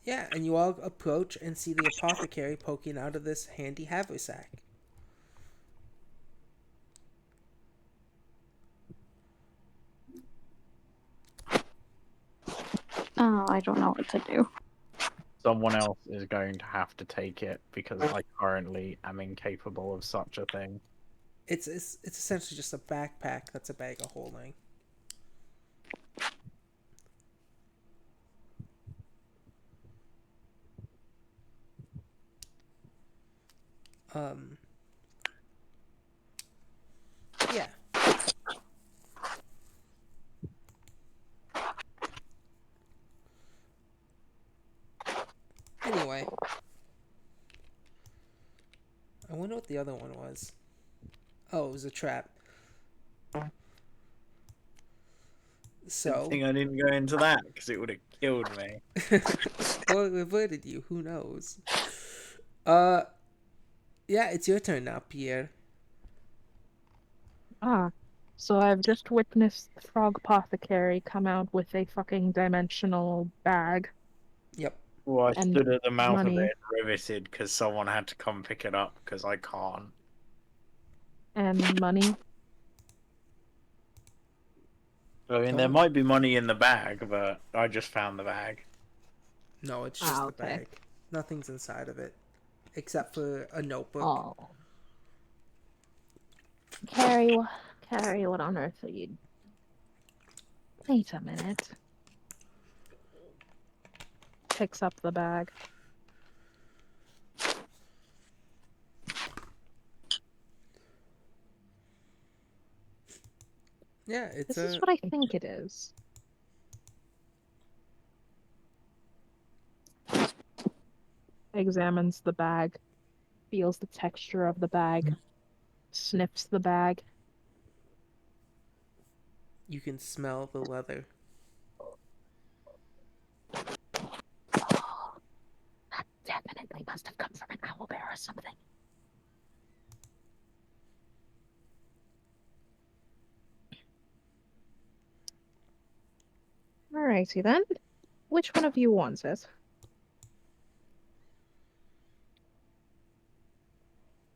Yeah, and you all approach and see the apothecary poking out of this handy haversack. Oh, I don't know what to do. Someone else is going to have to take it because I currently am incapable of such a thing. It's essentially just a backpack that's a bag of holding. Yeah. Anyway. I wonder what the other one was. Oh, it was a trap. So. Good thing I didn't go into that because it would have killed me. Or it reverted you, who knows? Yeah, it's your turn now, Pierre. So I've just witnessed the Frog Apothecary come out with a fucking dimensional bag. Yep. Well, I And stood at the mouth money. of it riveted because someone had to come pick it up because I can't. And money. I mean, there might be money in the bag, but I just found the bag. No, it's just the okay. bag. Nothing's inside of it. Except for a notebook. Oh. Carrie, what on earth are you... Wait a minute. Picks up the bag. Yeah, it's This is what I think it is. Examines the bag. Feels the texture of the bag. Sniffs the bag. You can smell the leather. That definitely must have come from an owlbear or something. Alrighty then. Which one of you wants it?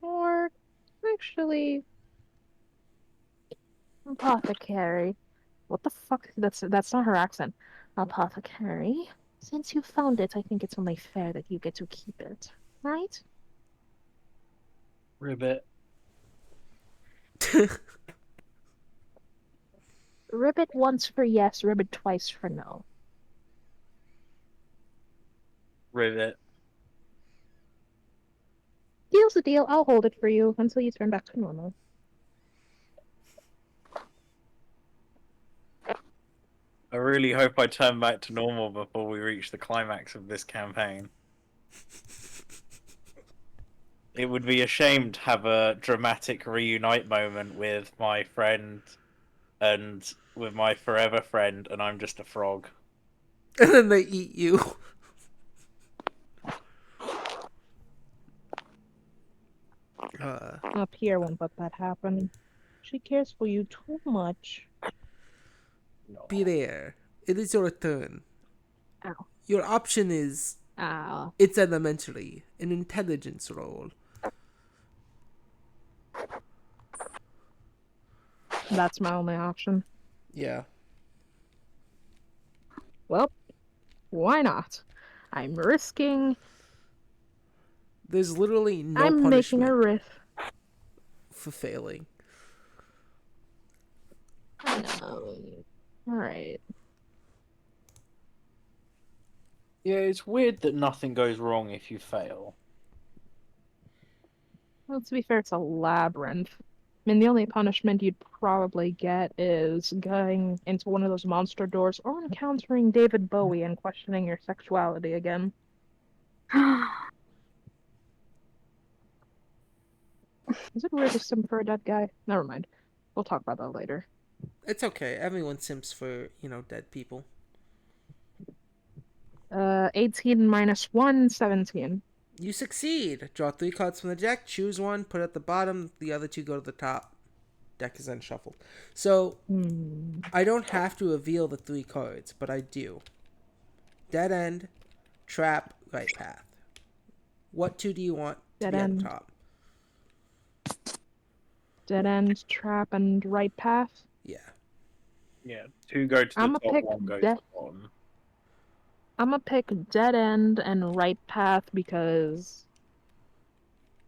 Or actually, apothecary. What the fuck? That's not her accent. Apothecary. Since you found it, I think it's only fair that you get to keep it, right? Ribbit. Ribbit once for yes, ribbit twice for no. Ribbit. Deal's a deal. I'll hold it for you until you turn back to normal. I really hope I turn back to normal before we reach the climax of this campaign. It would be a shame to have a dramatic reunite moment with my friend and with my forever friend, and I'm just a frog. And then they eat you. Pierre won't let that happen. She cares for you too much. Be there. It is your turn. Ow. Your option is Ow. it's elementary, an intelligence roll. That's my only option. Yeah. Well, why not? I'm risking. There's literally no I'm making a punishment risk. for failing. Alright. Yeah, it's weird that nothing goes wrong if you fail. Well, to be fair, it's a labyrinth. I mean, the only punishment you'd probably get is going into one of those monster doors or encountering David Bowie and questioning your sexuality again. Is it weird to simp for a dead guy? Never mind. We'll talk about that later. It's okay. Everyone simps for, dead people. 18 minus 1, 17. You succeed. Draw 3 cards from the deck, choose one, put it at the bottom, the other 2 go to the top. Deck is then shuffled. So, I don't have to reveal the 3 cards, but I do. Dead end, trap, right path. What 2 do you want to Dead be end. at the top? Dead end, trap, and right path. Yeah. Yeah, 2 go to the I'ma top, pick 1 goes to death. the bottom. I'm gonna pick dead end and right path because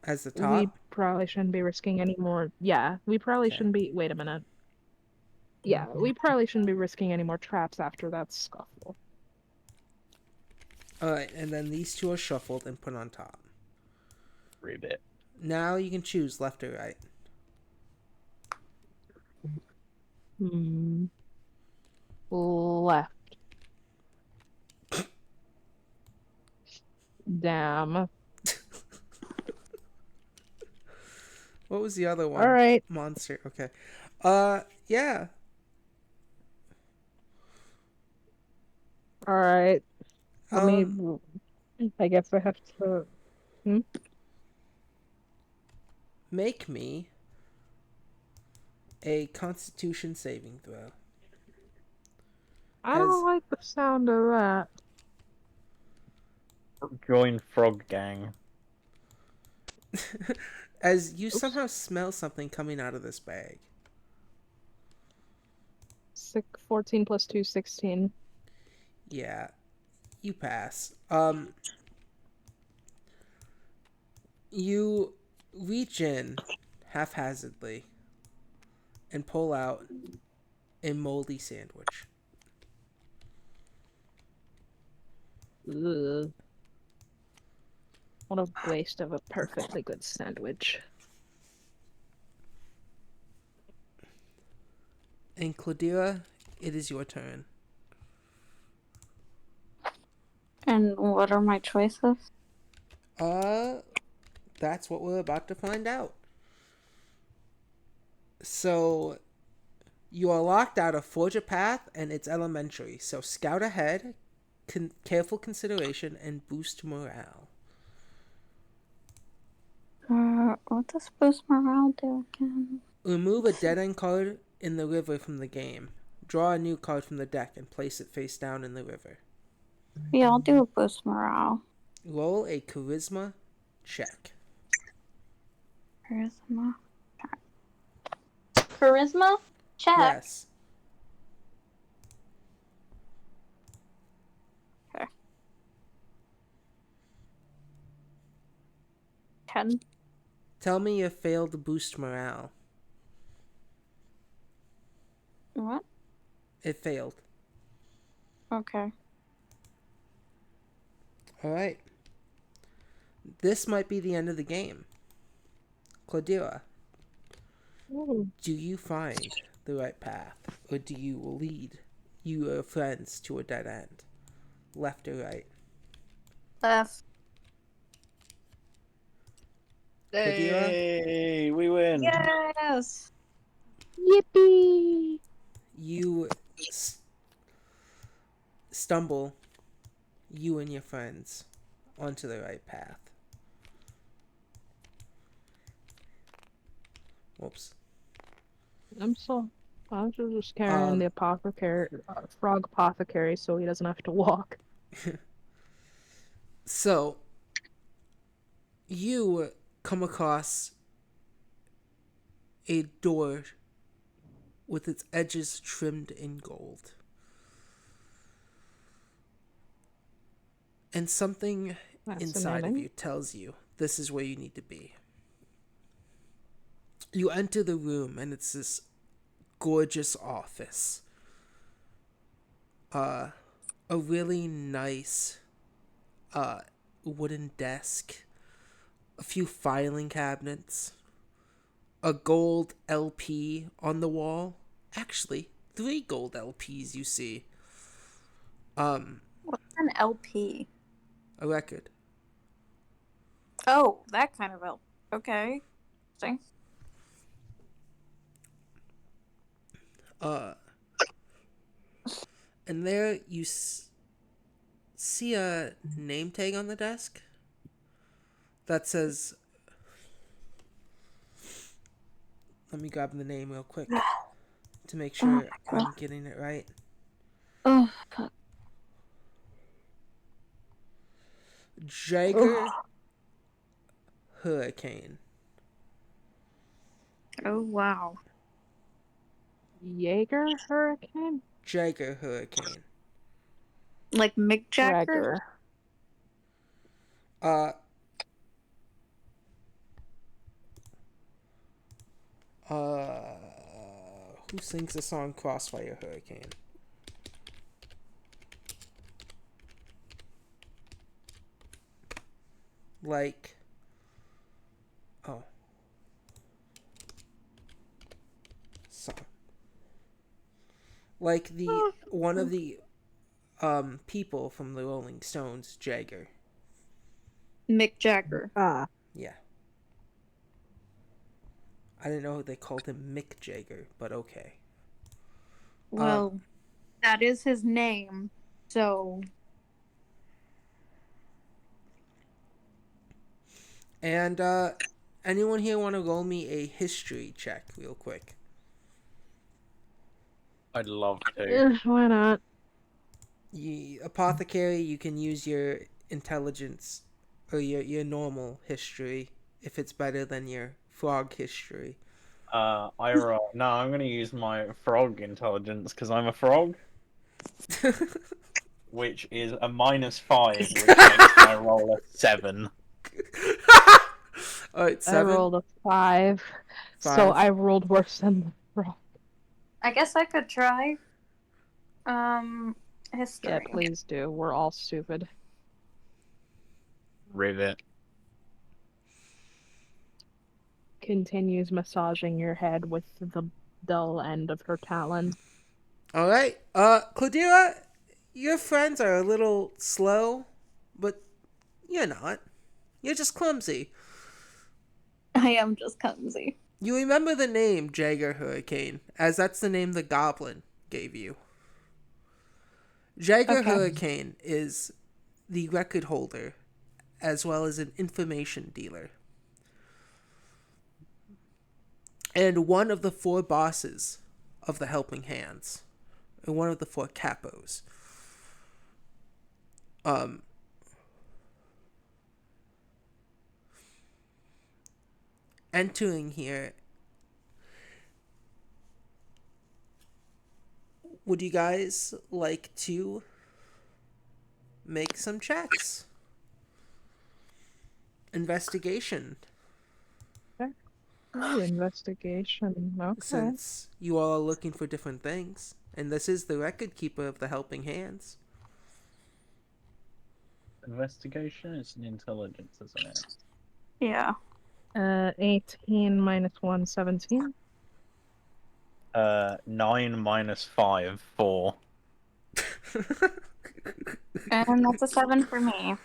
As the we top? probably shouldn't be risking any more. Yeah, we probably Okay. shouldn't be. Wait a minute. Yeah, we probably shouldn't be risking any more traps after that scuffle. Alright, and then these 2 are shuffled and put on top. Ribbit. Now you can choose left or right. Left. Damn. What was the other one? All right. Monster. Okay. Yeah. All right. Let me. I guess I have to. Make me a Constitution saving throw. I don't like the sound of that. Join Frog Gang. As you somehow smell something coming out of this bag. 14 plus 2, 16. Yeah, you pass. You reach in haphazardly and pull out a moldy sandwich. Ugh. What a waste of a perfectly good sandwich. And Claudira, it is your turn. And what are my choices? That's what we're about to find out. So, you are locked out of Forge a Path, and it's elementary. So, scout ahead, careful consideration, and boost morale. What does boost morale do again? Remove a dead end card in the river from the game. Draw a new card from the deck and place it face down in the river. Yeah, I'll do a boost morale. Roll a charisma check. Charisma. Charisma? Check. Yes. Okay. 10. Tell me you failed to boost morale. What? It failed. Okay. Alright. This might be the end of the game. Claudira, do you find the right path? Or do you lead your friends to a dead end? Left or right? Left. Claudira? Hey, we win. Yes! Yippee! You stumble, you and your friends, onto the right path. Whoops. I was just carrying the frog apothecary, so he doesn't have to walk. So, you come across a door with its edges trimmed in gold. And something inside of you tells you this is where you need to be. You enter the room, and it's this gorgeous office. A really nice wooden desk, a few filing cabinets, a gold LP on the wall. Actually, 3 gold LPs you see. What's an LP? A record. Oh, that kind of LP. Okay. Interesting. And there you see a name tag on the desk that says, let me grab the name real quick to make sure I'm getting it right. Oh, Jagger Hurricane. oh wow. Jaeger Hurricane? Jagger Hurricane. Like Mick Jagger? Gregor. Uh, who sings the song Crossfire Hurricane? Like, oh, song. Like the one of the people from the Rolling Stones, Jagger. Mick Jagger. Yeah. I didn't know they called him Mick Jagger, but okay. Well, that is his name, so. And anyone here want to roll me a history check real quick? I'd love to. Why not? Apothecary, you can use your intelligence or your normal history if it's better than your frog history. I roll. No, I'm gonna use my frog intelligence because I'm a frog, which is a -5, which makes my roll a 7. Alright, I 7. rolled a 5, so 5. I rolled worse than the frog. I guess I could try. History. Yeah, please do. We're all stupid. Rivet. Continues massaging your head with the dull end of her talon. Alright, Cladira, your friends are a little slow, but you're not. You're just clumsy. I am just clumsy. You remember the name Jagger Hurricane, as that's the name the goblin gave you. Jagger Hurricane is the record holder, as well as an information dealer. And one of the 4 bosses of the Helping Hands. And one of the 4 capos. Entering here, would you guys like to make some checks? Investigation. Ooh, investigation. Okay. Since you all are looking for different things. And this is the record keeper of the Helping Hands. Investigation is an intelligence, isn't it? Yeah. 18 minus 1, 17. 9 - 5, 4. And that's a 7 for me.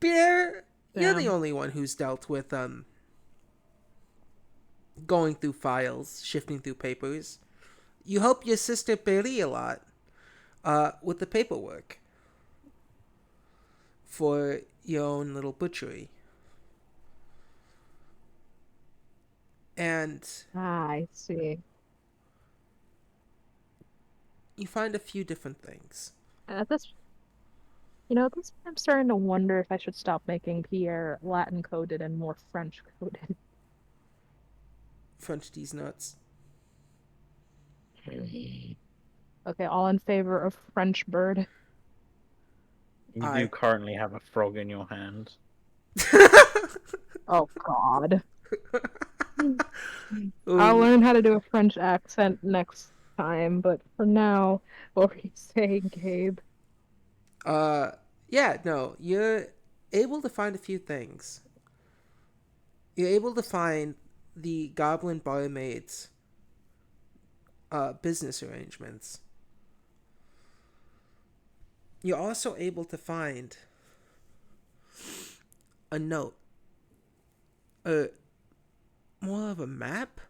Bear, you're the Damn. only one who's dealt with going through files, shifting through papers. You help your sister Perry a lot with the paperwork for your own little butchery. And I see. you find a few different things. At this, at this point, I'm starting to wonder if I should stop making Pierre Latin coded and more French coded. French these nuts. Okay, all in favor of French bird. You do I. currently have a frog in your hand. Oh God. I'll Ooh. learn how to do a French accent next time, but for now, what were you saying, Gabe? Yeah, no, you're able to find a few things. You're able to find the Goblin Barmaid's business arrangements. You're also able to find a note, more of a map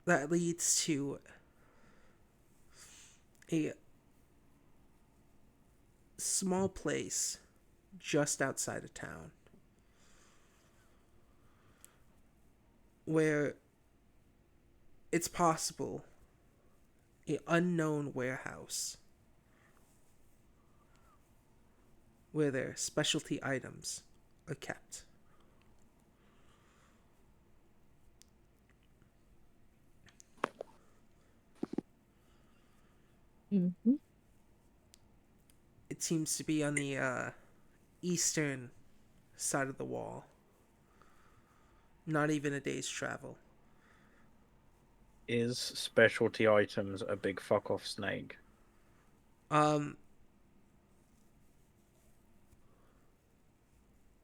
that leads to a small place just outside of town where it's possible an unknown warehouse where their specialty items are kept. Mm-hmm. It seems to be on the eastern side of the wall. Not even a day's travel. Is specialty items a big fuck off snake? Um,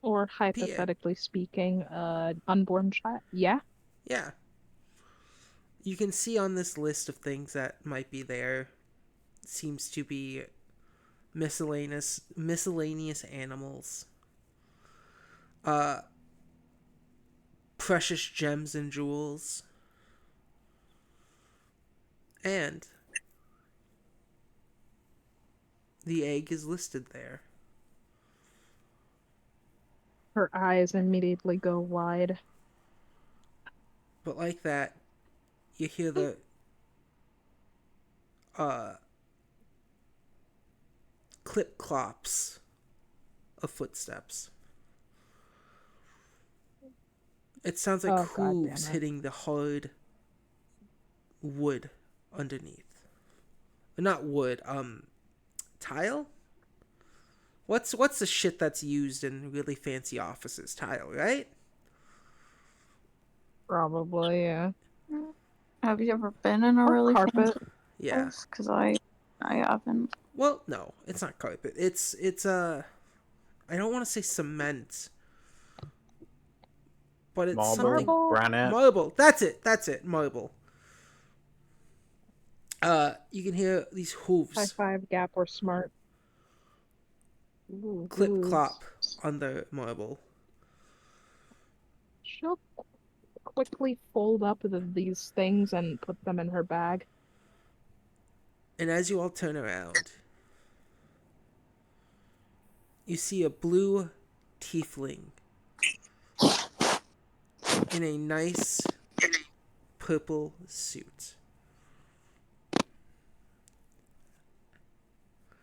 Or Pierre, hypothetically speaking, unborn child. Yeah. yeah. You can see on this list of things that might be there seems to be miscellaneous animals. Uh Precious gems and jewels. And the egg is listed there. Her eyes immediately go wide. But like that, you hear the uh clip clops of footsteps. It sounds like Oh God damn hooves it. hitting the hard wood underneath. Not wood, tile? What's the shit that's used in really fancy offices? Tile, right? Probably, yeah. Have you ever been in a Or really fancy carpet. Yeah. place? Because I haven't. Well, no, it's not carpet. It's I don't want to say cement, but it's something Marble, Marble. granite. marble. That's it. That's it. Marble. You can hear these High hooves five, Gap, or Smart. Ooh, clip hooves. clop on the marble. She'll quickly fold up these things and put them in her bag. And as you all turn around, you see a blue tiefling in a nice purple suit.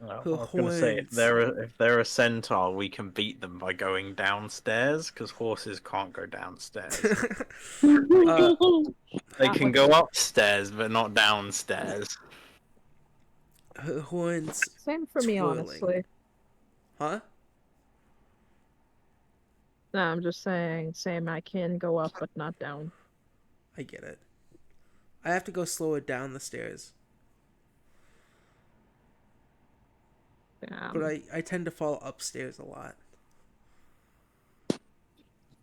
Well, Her I was going to say horns. if they're a centaur, we can beat them by going downstairs because horses can't go downstairs. Uh, They can go upstairs, but not downstairs. her horns Same for me, twirling. honestly. Huh? No, I'm just saying, same, I can go up, but not down. I get it. I have to go slower down the stairs. But I tend to fall upstairs a lot.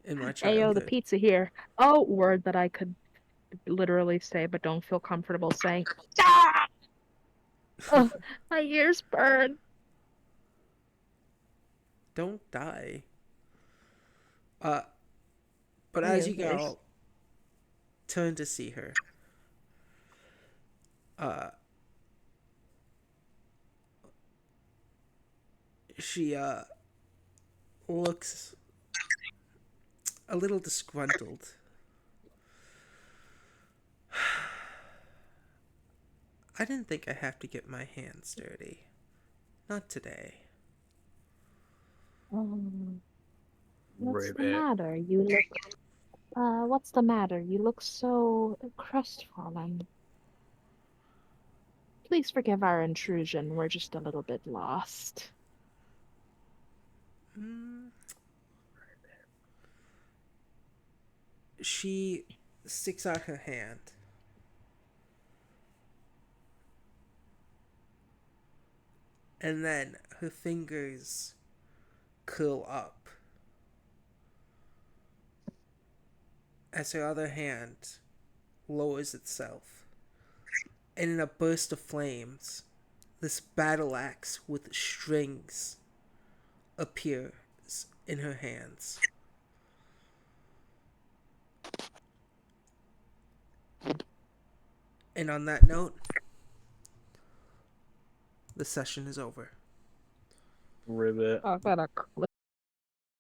In my Ayo, the childhood. pizza here. Oh, word that I could literally say, but don't feel comfortable saying. Ah! Oh, my ears burn. Don't die. But My as ears you hurt. go, turn to see her. She looks a little disgruntled. I didn't think I have to get my hands dirty. Not today. What's the Ribbit. matter? You look. What's the matter? You look so crestfallen. Please forgive our intrusion. We're just a little bit lost. She sticks out her hand. And then her fingers curl up as her other hand lowers itself. And in a burst of flames, this battle axe with strings appears in her hands. And on that note, the session is over. Ribbit. Oh, I got a clip.